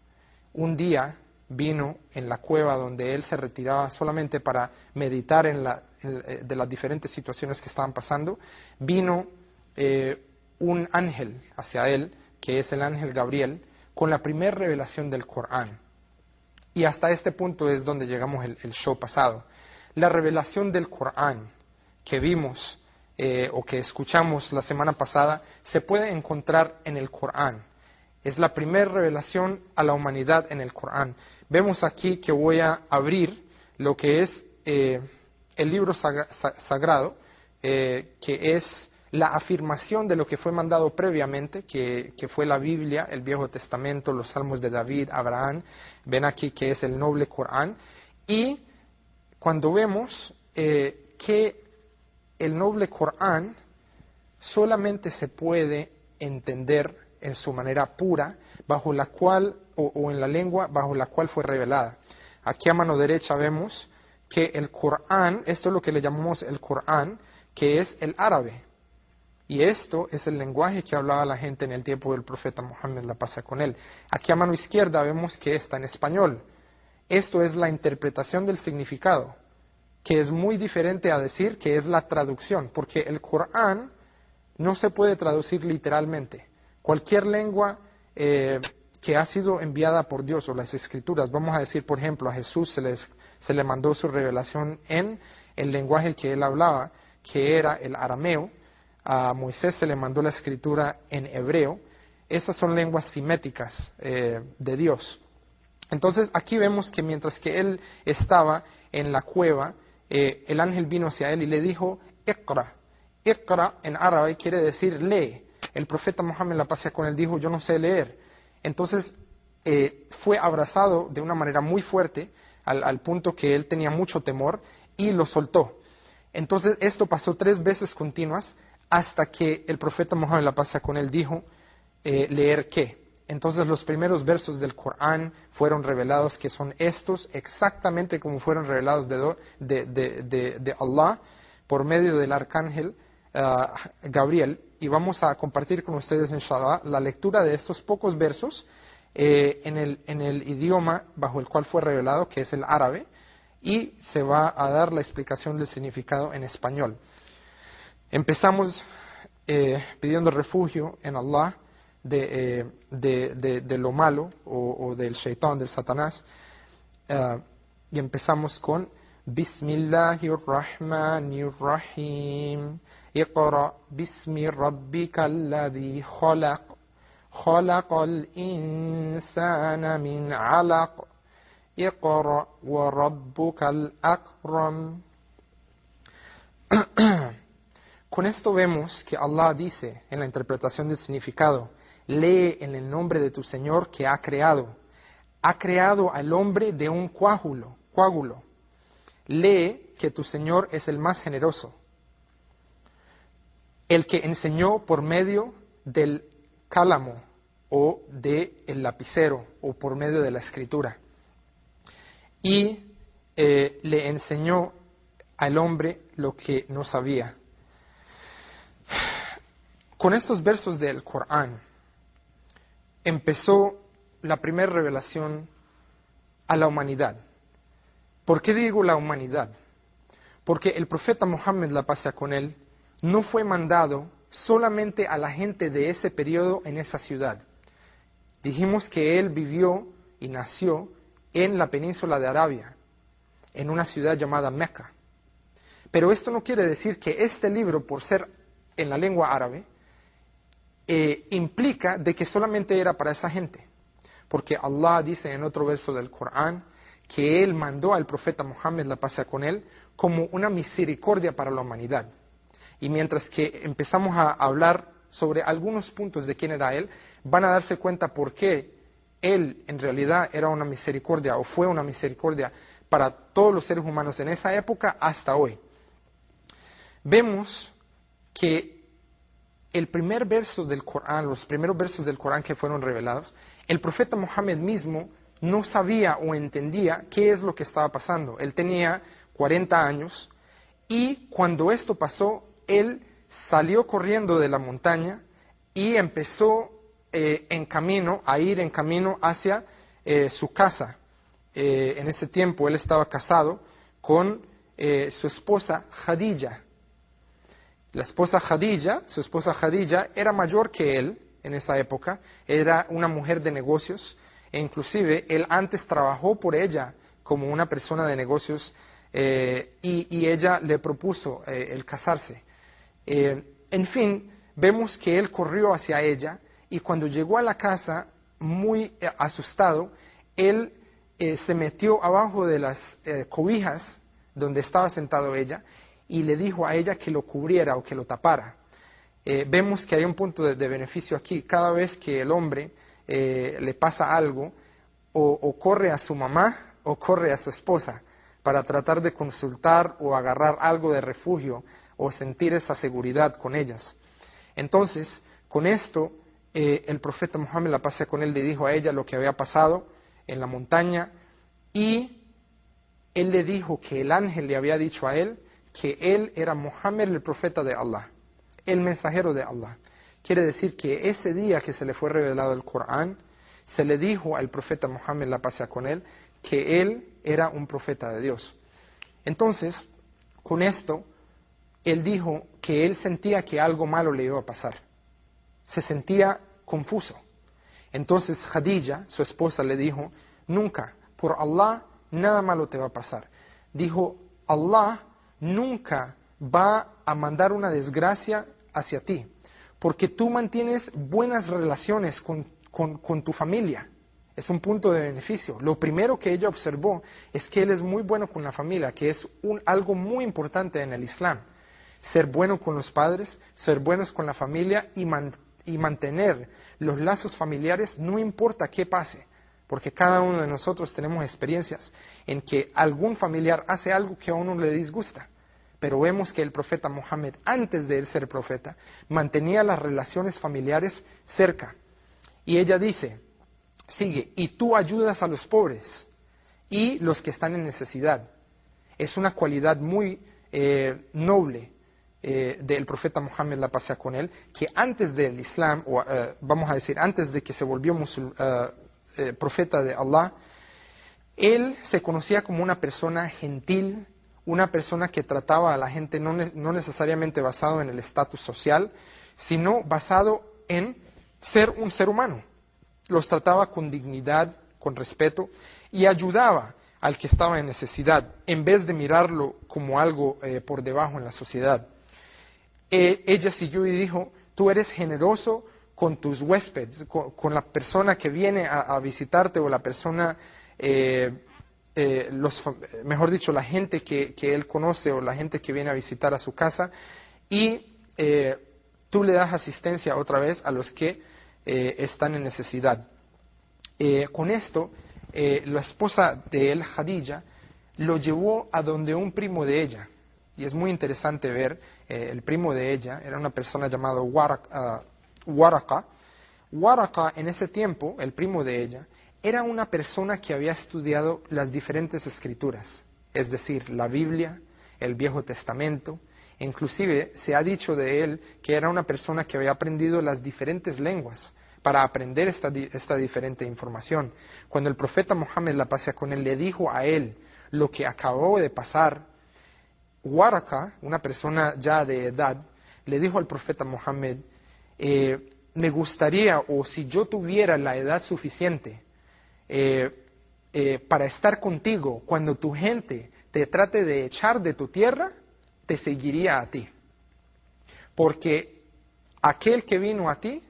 un día vino en la cueva donde él se retiraba solamente para meditar de las diferentes situaciones que estaban pasando, vino un ángel hacia él, que es el ángel Gabriel, con la primera revelación del Corán. Y hasta este punto es donde llegamos el show pasado. La revelación del Corán que vimos o que escuchamos la semana pasada se puede encontrar en el Corán. Es la primera revelación a la humanidad en el Corán. Vemos aquí que voy a abrir lo que es el libro sagrado, que es la afirmación de lo que fue mandado previamente, que fue la Biblia, el Viejo Testamento, los Salmos de David, Abraham. Ven aquí que es el noble Corán. Y cuando vemos que el noble Corán solamente se puede entender en su manera pura, bajo la cual, o en la lengua bajo la cual fue revelada. Aquí a mano derecha vemos que el Corán, esto es lo que le llamamos el Corán, que es el árabe. Y esto es el lenguaje que hablaba la gente en el tiempo del profeta Mohammed, la paz sea con él. Aquí a mano izquierda vemos que está en español. Esto es la interpretación del significado, que es muy diferente a decir que es la traducción, porque el Corán no se puede traducir literalmente. Cualquier lengua que ha sido enviada por Dios, o las escrituras, vamos a decir, por ejemplo, a Jesús se le mandó su revelación en el lenguaje que él hablaba, que era el arameo. A Moisés se le mandó la escritura en hebreo. Esas son lenguas siméticas de Dios. Entonces aquí vemos que mientras que él estaba en la cueva, el ángel vino hacia él y le dijo, Iqra. Iqra en árabe quiere decir lee. El profeta Mohammed, la paz sea con él, dijo, yo no sé leer. Entonces fue abrazado de una manera muy fuerte, al punto que él tenía mucho temor, y lo soltó. Entonces esto pasó 3 veces continuas, hasta que el profeta Mohammed, la paz sea con él, dijo, ¿leer qué? Entonces los primeros versos del Corán fueron revelados, que son estos, exactamente como fueron revelados de Allah, por medio del arcángel Gabriel. Y vamos a compartir con ustedes, inshallah, la lectura de estos pocos versos en el idioma bajo el cual fue revelado, que es el árabe, y se va a dar la explicación del significado en español. Empezamos pidiendo refugio en Allah de lo malo o del shaitán, del Satanás, y empezamos con Bismillahirrahmanirrahim. Iqra bismi rabbika alladhi khalaq. Khalaqal insana min alaq. Iqra wa rabbukal akram. Con esto vemos que Allah dice en la interpretación del significado, lee en el nombre de tu Señor que ha creado. Ha creado al hombre de un coágulo. Lee que tu Señor es el más generoso, el que enseñó por medio del cálamo o del lapicero o por medio de la escritura. Y le enseñó al hombre lo que no sabía. Con estos versos del Corán empezó la primera revelación a la humanidad. ¿Por qué digo la humanidad? Porque el profeta Mohammed, la paz sea con él, no fue mandado solamente a la gente de ese periodo en esa ciudad. Dijimos que él vivió y nació en la península de Arabia, en una ciudad llamada Meca. Pero esto no quiere decir que este libro, por ser en la lengua árabe, implica de que solamente era para esa gente. porque Allah dice en otro verso del Corán que Él mandó al profeta Muhammad, la paz sea con él, como una misericordia para la humanidad. Y mientras que empezamos a hablar sobre algunos puntos de quién era Él, van a darse cuenta por qué Él en realidad era una misericordia o fue una misericordia para todos los seres humanos en esa época hasta hoy. Vemos que el primer verso del Corán, los primeros versos del Corán que fueron revelados, el profeta Muhammad mismo no sabía o entendía qué es lo que estaba pasando. Él tenía 40 años y cuando esto pasó, él salió corriendo de la montaña y empezó a ir en camino hacia su casa. En ese tiempo él estaba casado con su esposa Khadija. La esposa Khadija, su esposa Khadija era mayor que él en esa época, era una mujer de negocios e inclusive él antes trabajó por ella como una persona de negocios y ella le propuso el casarse. En fin, vemos que él corrió hacia ella y cuando llegó a la casa, muy asustado, él se metió abajo de las cobijas donde estaba sentado ella y le dijo a ella que lo cubriera o que lo tapara. Vemos que hay un punto de beneficio aquí. Cada vez que el hombre le pasa algo, o corre a su mamá o corre a su esposa para tratar de consultar o agarrar algo de refugio o sentir esa seguridad con ellas. Entonces, con esto, el profeta Muhammad, la paz sea con él, le dijo a ella lo que había pasado en la montaña y él le dijo que el ángel le había dicho a él que él era Muhammad, el profeta de Allah, el mensajero de Allah. Quiere decir que ese día que se le fue revelado el Corán, se le dijo al profeta Muhammad, la paz sea con él, que él era un profeta de Dios. Entonces, con esto, él dijo que él sentía que algo malo le iba a pasar. Se sentía confuso. Entonces Khadija, su esposa, le dijo, nunca, por Allah, nada malo te va a pasar. Dijo, Allah nunca va a mandar una desgracia hacia ti, porque tú mantienes buenas relaciones con tu familia. Es un punto de beneficio. Lo primero que ella observó es que él es muy bueno con la familia, que es algo muy importante en el Islam. Ser bueno con los padres, ser buenos con la familia y mantener los lazos familiares no importa qué pase, porque cada uno de nosotros tenemos experiencias en que algún familiar hace algo que a uno le disgusta. Pero vemos que el profeta Muhammad, antes de él ser profeta, mantenía las relaciones familiares cerca. Y ella dice, sigue, y tú ayudas a los pobres y los que están en necesidad. Es una cualidad muy noble del profeta Muhammad, la paz sea con él, que antes del Islam, o vamos a decir, antes de que se volvió profeta de Allah, él se conocía como una persona gentil, una persona que trataba a la gente no necesariamente basado en el estatus social, sino basado en ser un ser humano. Los trataba con dignidad, con respeto y ayudaba al que estaba en necesidad, en vez de mirarlo como algo por debajo en la sociedad. Ella siguió y dijo, tú eres generoso con tus huéspedes, con la persona que viene a visitarte o la persona, mejor dicho, la gente que él conoce o la gente que viene a visitar a su casa y tú le das asistencia otra vez a los que están en necesidad. Con esto, la esposa de él, Khadija, lo llevó a donde un primo de ella. Y es muy interesante ver, el primo de ella era una persona llamada Waraka. Waraka, en ese tiempo, el primo de ella, era una persona que había estudiado las diferentes escrituras, es decir, la Biblia, el Viejo Testamento. Inclusive se ha dicho de él que era una persona que había aprendido las diferentes lenguas para aprender esta diferente información. Cuando el profeta Muhammad, la paz sea con él, le dijo a él lo que acabó de pasar, Waraka, una persona ya de edad, le dijo al profeta Muhammad, me gustaría, o si yo tuviera la edad suficiente para estar contigo, cuando tu gente te trate de echar de tu tierra, te seguiría a ti. Porque aquel que vino a ti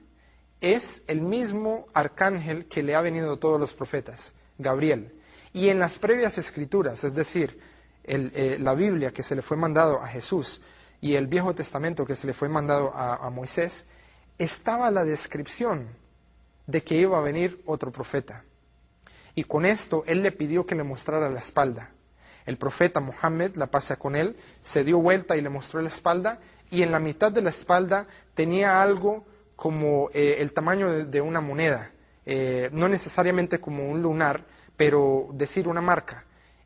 es el mismo arcángel que le ha venido a todos los profetas, Gabriel. Y en las previas escrituras, es decir, la Biblia que se le fue mandado a Jesús y el Viejo Testamento que se le fue mandado a Moisés, estaba la descripción de que iba a venir otro profeta. Y con esto él le pidió que le mostrara la espalda. El profeta Muhammad, la paz sea con él, se dio vuelta y le mostró la espalda, y en la mitad de la espalda tenía algo como el tamaño de una moneda, no necesariamente como un lunar, pero decir una marca.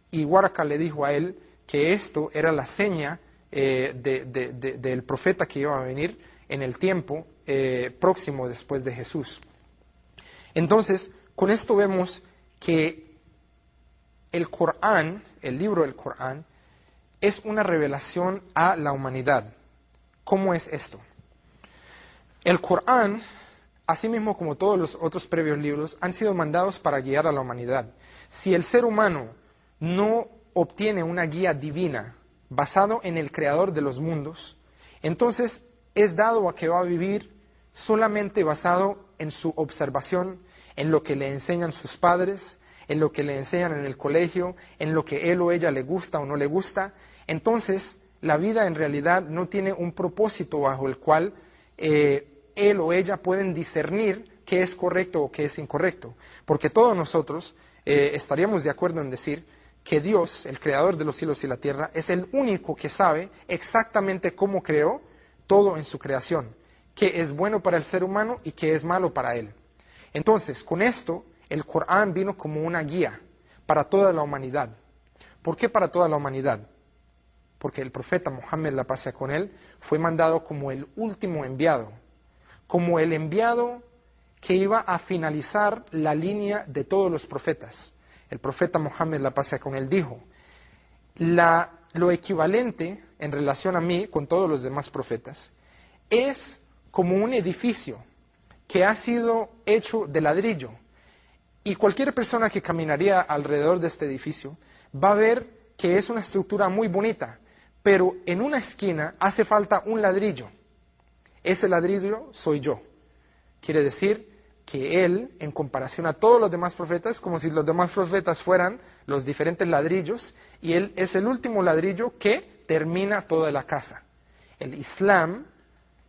Y Waraka le dijo a él que esto era la seña del profeta que iba a venir en el tiempo próximo después de Jesús. Entonces, con esto vemos que el Corán, el libro del Corán, es una revelación a la humanidad. ¿Cómo es esto? El Corán, así mismo como todos los otros previos libros, han sido mandados para guiar a la humanidad. Si el ser humano no obtiene una guía divina basado en el Creador de los mundos, entonces es dado a que va a vivir solamente basado en su observación, en lo que le enseñan sus padres, en lo que le enseñan en el colegio, en lo que él o ella le gusta o no le gusta. Entonces, la vida en realidad no tiene un propósito bajo el cual él o ella pueden discernir qué es correcto o qué es incorrecto. Porque todos nosotros estaríamos de acuerdo en decir que Dios, el creador de los cielos y la tierra, es el único que sabe exactamente cómo creó todo en su creación, qué es bueno para el ser humano y qué es malo para él. Entonces, con esto, el Corán vino como una guía para toda la humanidad. ¿Por qué para toda la humanidad? Porque el profeta Muhammad, la paz sea con él, fue mandado como el último enviado, como el enviado que iba a finalizar la línea de todos los profetas. El profeta Muhammad, la paz sea con él, dijo, lo equivalente en relación a mí con todos los demás profetas es como un edificio que ha sido hecho de ladrillo. Y cualquier persona que caminaría alrededor de este edificio va a ver que es una estructura muy bonita, pero en una esquina hace falta un ladrillo. Ese ladrillo soy yo. Quiere decir que él, en comparación a todos los demás profetas, como si los demás profetas fueran los diferentes ladrillos, y él es el último ladrillo que termina toda la casa. El Islam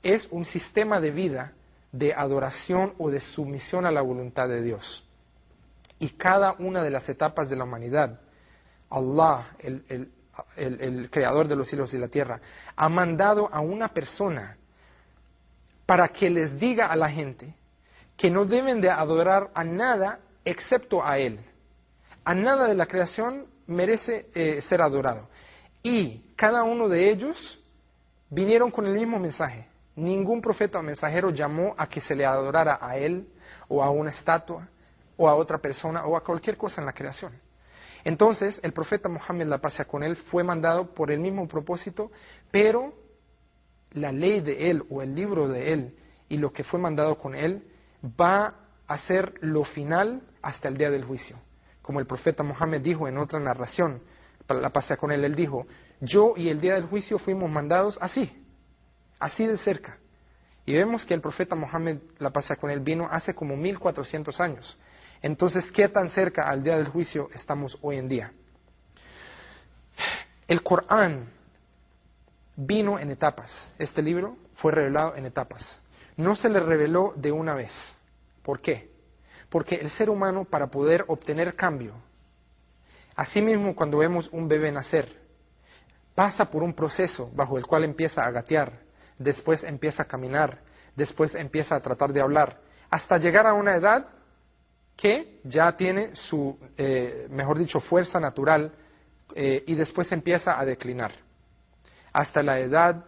es un sistema de vida de adoración o de sumisión a la voluntad de Dios. Y cada una de las etapas de la humanidad, Allah, el creador de los cielos y la tierra, ha mandado a una persona para que les diga a la gente que no deben de adorar a nada excepto a Él. A nada de la creación merece ser adorado. Y cada uno de ellos vinieron con el mismo mensaje. Ningún profeta o mensajero llamó a que se le adorara a Él o a una estatua o a otra persona o a cualquier cosa en la creación. Entonces, el profeta Muhammad, la paz sea con él, fue mandado por el mismo propósito, pero la ley de él o el libro de él y lo que fue mandado con él va a ser lo final hasta el día del juicio. Como el profeta Muhammad dijo en otra narración, la paz sea con él, él dijo, yo y el día del juicio fuimos mandados así de cerca. Y vemos que el profeta Muhammad, la paz sea con él, vino hace como 1400 años. Entonces, ¿qué tan cerca al día del juicio estamos hoy en día? El Corán vino en etapas. Este libro fue revelado en etapas. No se le reveló de una vez. ¿Por qué? Porque el ser humano, para poder obtener cambio, asimismo cuando vemos un bebé nacer, pasa por un proceso bajo el cual empieza a gatear, después empieza a caminar, después empieza a tratar de hablar, hasta llegar a una edad que ya tiene su, mejor dicho, fuerza natural y después empieza a declinar. Hasta la edad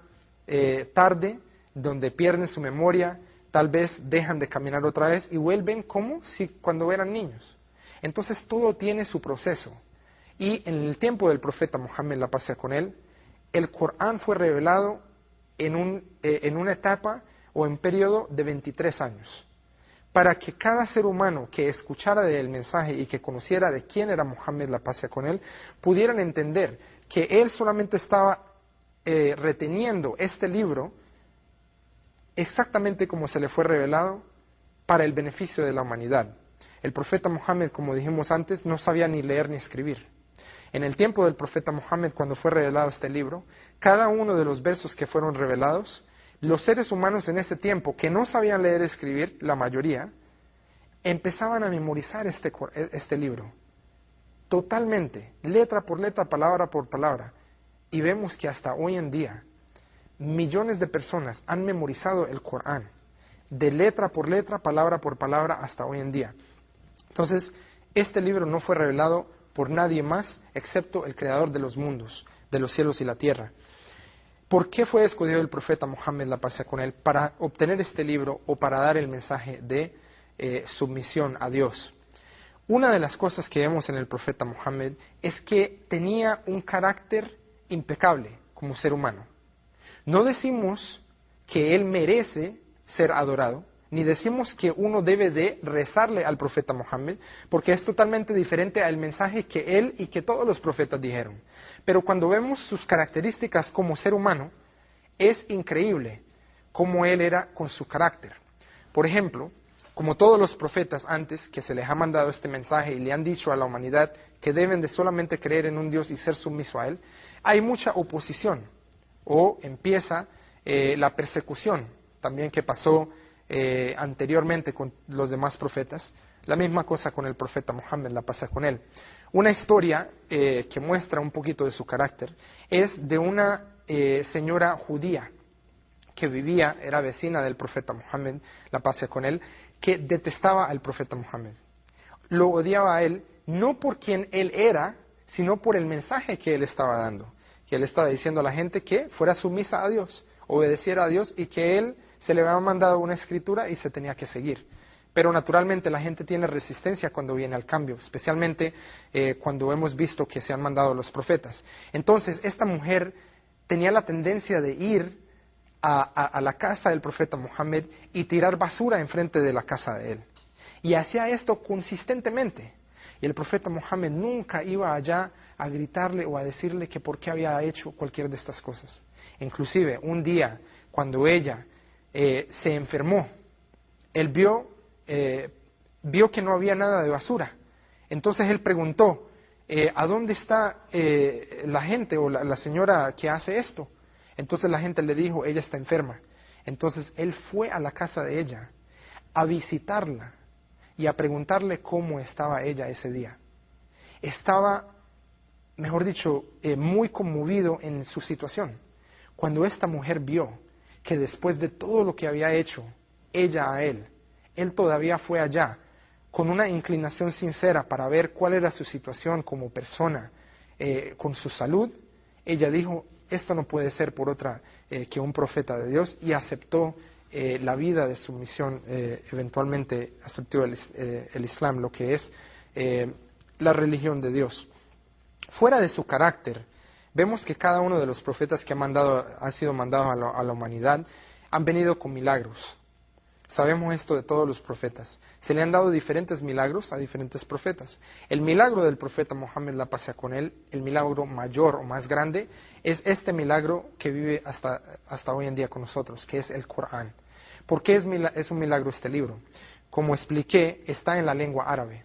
tarde, donde pierden su memoria, tal vez dejan de caminar otra vez y vuelven como si cuando eran niños. Entonces todo tiene su proceso. Y en el tiempo del profeta Muhammad, la paz sea con él, el Corán fue revelado en una etapa o en periodo de 23 años. Para que cada ser humano que escuchara del mensaje y que conociera de quién era Muhammad, la paz sea con él, pudieran entender que él solamente estaba reteniendo este libro exactamente como se le fue revelado para el beneficio de la humanidad. El profeta Muhammad, como dijimos antes, no sabía ni leer ni escribir. En el tiempo del profeta Muhammad, cuando fue revelado este libro, cada uno de los versos que fueron revelados, los seres humanos en ese tiempo, que no sabían leer y escribir, la mayoría, empezaban a memorizar este libro. Totalmente, letra por letra, palabra por palabra. Y vemos que hasta hoy en día, millones de personas han memorizado el Corán, de letra por letra, palabra por palabra, hasta hoy en día. Entonces, este libro no fue revelado por nadie más, excepto el Creador de los mundos, de los cielos y la tierra. ¿Por qué fue escogido el profeta Muhammad, la paz sea con él, para obtener este libro o para dar el mensaje de sumisión a Dios? Una de las cosas que vemos en el profeta Muhammad es que tenía un carácter impecable como ser humano. No decimos que él merece ser adorado, ni decimos que uno debe de rezarle al profeta Muhammad, porque es totalmente diferente al mensaje que él y que todos los profetas dijeron. Pero cuando vemos sus características como ser humano, es increíble cómo él era con su carácter. Por ejemplo, como todos los profetas antes que se les ha mandado este mensaje y le han dicho a la humanidad que deben de solamente creer en un Dios y ser sumiso a Él, hay mucha oposición, o empieza la persecución, también que pasó anteriormente con los demás profetas. La misma cosa con el profeta Muhammad, la pasa con él. Una historia que muestra un poquito de su carácter es de una señora judía que vivía, era vecina del profeta Muhammad, la paz sea con él, que detestaba al profeta Muhammad. Lo odiaba a él, no por quien él era, sino por el mensaje que él estaba dando. Que él estaba diciendo a la gente que fuera sumisa a Dios, obedeciera a Dios y que él se le había mandado una escritura y se tenía que seguir. Pero naturalmente la gente tiene resistencia cuando viene al cambio, especialmente cuando hemos visto que se han mandado los profetas. Entonces, esta mujer tenía la tendencia de ir a la casa del profeta Muhammad y tirar basura enfrente de la casa de él. Y hacía esto consistentemente. Y el profeta Muhammad nunca iba allá a gritarle o a decirle que por qué había hecho cualquiera de estas cosas. Inclusive, un día, cuando ella se enfermó, él vio que no había nada de basura. Entonces él preguntó, ¿a dónde está la gente o la señora que hace esto? Entonces la gente le dijo, ella está enferma. Entonces él fue a la casa de ella a visitarla y a preguntarle cómo estaba ella ese día. Estaba, mejor dicho, muy conmovido en su situación. Cuando esta mujer vio que después de todo lo que había hecho ella a él todavía fue allá con una inclinación sincera para ver cuál era su situación como persona, con su salud, ella dijo, esto no puede ser por otra que un profeta de Dios, y aceptó la vida de sumisión, eventualmente aceptó el Islam, lo que es la religión de Dios. Fuera de su carácter, vemos que cada uno de los profetas que ha sido mandado a la humanidad han venido con milagros. Sabemos esto de todos los profetas. Se le han dado diferentes milagros a diferentes profetas. El milagro del profeta Muhammad, la paz sea con él, el milagro mayor o más grande, es este milagro que vive hasta hoy en día con nosotros, que es el Corán. ¿Por qué es un milagro este libro? Como expliqué, está en la lengua árabe.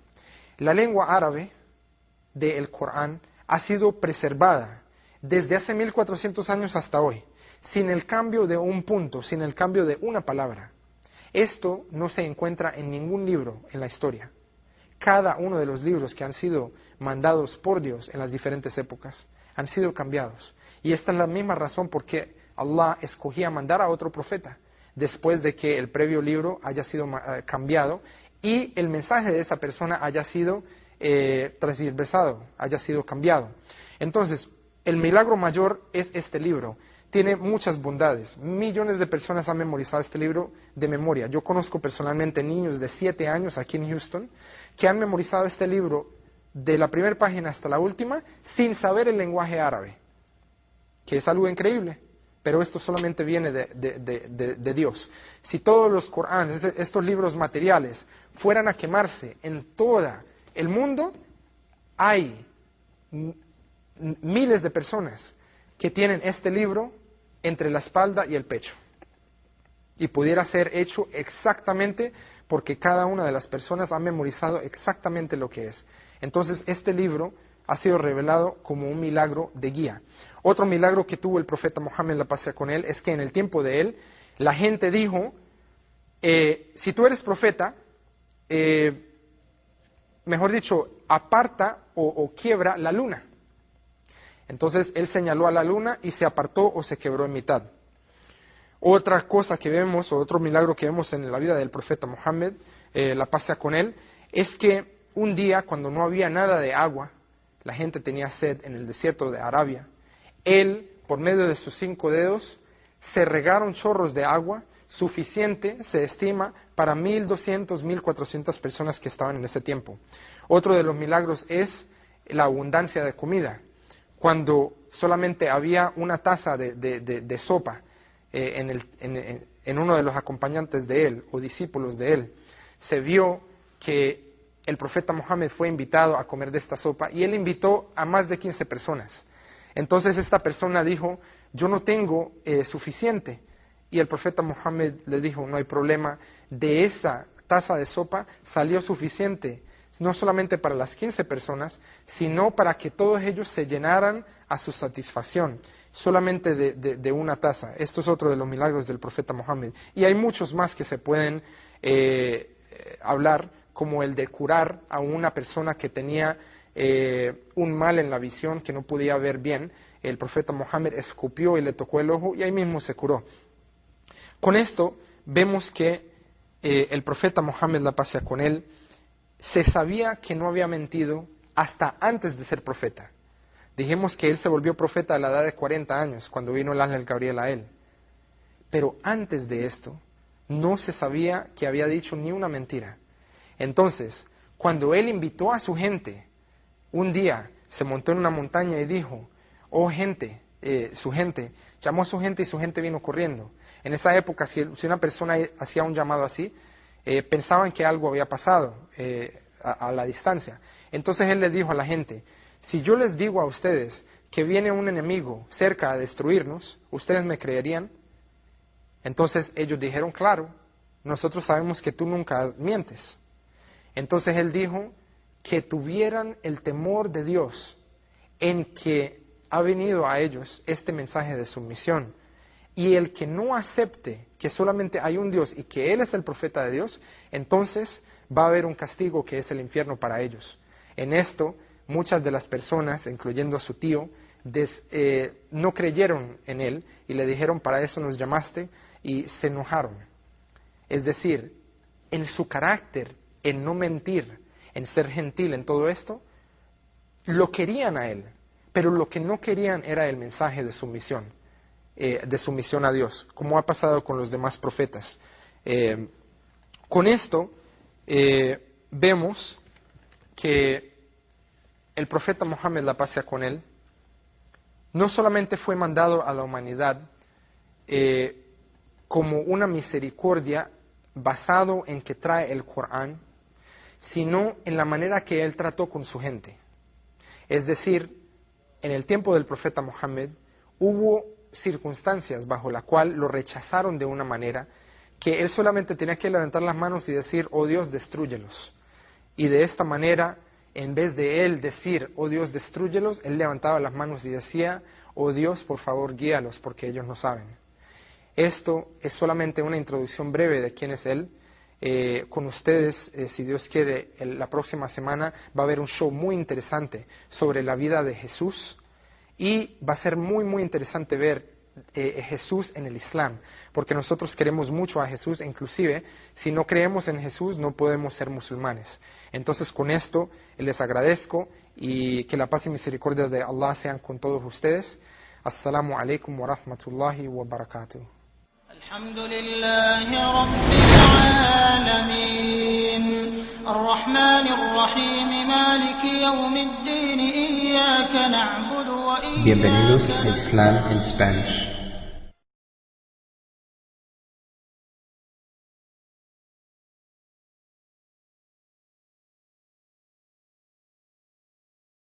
La lengua árabe del Corán ha sido preservada desde hace 1400 años hasta hoy, sin el cambio de un punto, sin el cambio de una palabra. Esto no se encuentra en ningún libro en la historia. Cada uno de los libros que han sido mandados por Dios en las diferentes épocas han sido cambiados. Y esta es la misma razón por qué Allah escogía mandar a otro profeta después de que el previo libro haya sido cambiado y el mensaje de esa persona haya sido transversado, haya sido cambiado. Entonces, el milagro mayor es este libro. Tiene muchas bondades. Millones de personas han memorizado este libro de memoria. Yo conozco personalmente niños de 7 años aquí en Houston que han memorizado este libro de la primera página hasta la última sin saber el lenguaje árabe, que es algo increíble. Pero esto solamente viene de Dios. Si todos los Coranes, estos libros materiales, fueran a quemarse en todo el mundo, hay miles de personas que tienen este libro entre la espalda y el pecho. Y pudiera ser hecho exactamente porque cada una de las personas ha memorizado exactamente lo que es. Entonces, este libro ha sido revelado como un milagro de guía. Otro milagro que tuvo el profeta Muhammad, la paz sea con él, es que en el tiempo de él, la gente dijo, si tú eres profeta, mejor dicho, aparta o quiebra la luna. Entonces él señaló a la luna y se apartó o se quebró en mitad. Otra cosa que vemos, o otro milagro que vemos en la vida del profeta Muhammad, la paz sea con él, es que un día cuando no había nada de agua, la gente tenía sed en el desierto de Arabia, él, por medio de sus 5 dedos, se regaron chorros de agua suficiente, se estima, para 1.200, 1.400 personas que estaban en ese tiempo. Otro de los milagros es la abundancia de comida. Cuando solamente había una taza de sopa en uno de los acompañantes de él o discípulos de él, se vio que el profeta Muhammad fue invitado a comer de esta sopa y él invitó a más de 15 personas. Entonces esta persona dijo, yo no tengo suficiente. Y el profeta Muhammad le dijo, no hay problema, de esa taza de sopa salió suficiente, no solamente para las 15 personas, sino para que todos ellos se llenaran a su satisfacción, solamente de una taza. Esto es otro de los milagros del profeta Muhammad. Y hay muchos más que se pueden hablar, como el de curar a una persona que tenía un mal en la visión, que no podía ver bien. El profeta Muhammad escupió y le tocó el ojo y ahí mismo se curó. Con esto vemos que el profeta Muhammad, la paz sea con él, se sabía que no había mentido hasta antes de ser profeta. Dijimos que él se volvió profeta a la edad de 40 años, cuando vino el ángel Gabriel a él. Pero antes de esto, no se sabía que había dicho ni una mentira. Entonces, cuando él invitó a su gente, un día se montó en una montaña y dijo, oh gente, su gente, llamó a su gente y su gente vino corriendo. En esa época, si una persona hacía un llamado así, pensaban que algo había pasado a la distancia. Entonces él les dijo a la gente, si yo les digo a ustedes que viene un enemigo cerca a destruirnos, ¿ustedes me creerían? Entonces ellos dijeron, claro, nosotros sabemos que tú nunca mientes. Entonces él dijo que tuvieran el temor de Dios en que ha venido a ellos este mensaje de sumisión. Y el que no acepte que solamente hay un Dios y que Él es el profeta de Dios, entonces va a haber un castigo que es el infierno para ellos. En esto, muchas de las personas, incluyendo a su tío, no creyeron en Él y le dijeron, para eso nos llamaste, y se enojaron. Es decir, en su carácter, en no mentir, en ser gentil, en todo esto, lo querían a Él, pero lo que no querían era el mensaje de sumisión. De sumisión a Dios, como ha pasado con los demás profetas. Con esto vemos que el profeta Muhammad, la paz sea con él, no solamente fue mandado a la humanidad como una misericordia basado en que trae el Corán, sino en la manera que él trató con su gente. Es decir, en el tiempo del profeta Muhammad hubo circunstancias bajo la cual lo rechazaron de una manera que él solamente tenía que levantar las manos y decir, oh Dios, destrúyelos. Y de esta manera, en vez de él decir, oh Dios, destrúyelos, él levantaba las manos y decía, oh Dios, por favor, guíalos, porque ellos no saben. Esto es solamente una introducción breve de quién es él. Con ustedes, si Dios quiere, la próxima semana va a haber un show muy interesante sobre la vida de Jesús. Y va a ser muy, muy interesante ver Jesús en el Islam, porque nosotros queremos mucho a Jesús, inclusive si no creemos en Jesús no podemos ser musulmanes. Entonces con esto les agradezco y que la paz y misericordia de Allah sean con todos ustedes. Assalamu alaikum wa rahmatullahi wa barakatuh. Alhamdulillahi Rabbil Alamin Ar-Rahmanir Rahim Maliki Yawmiddin Iyyaka na'budu wa iyyaka Bienvenidos a Islam en Spanish.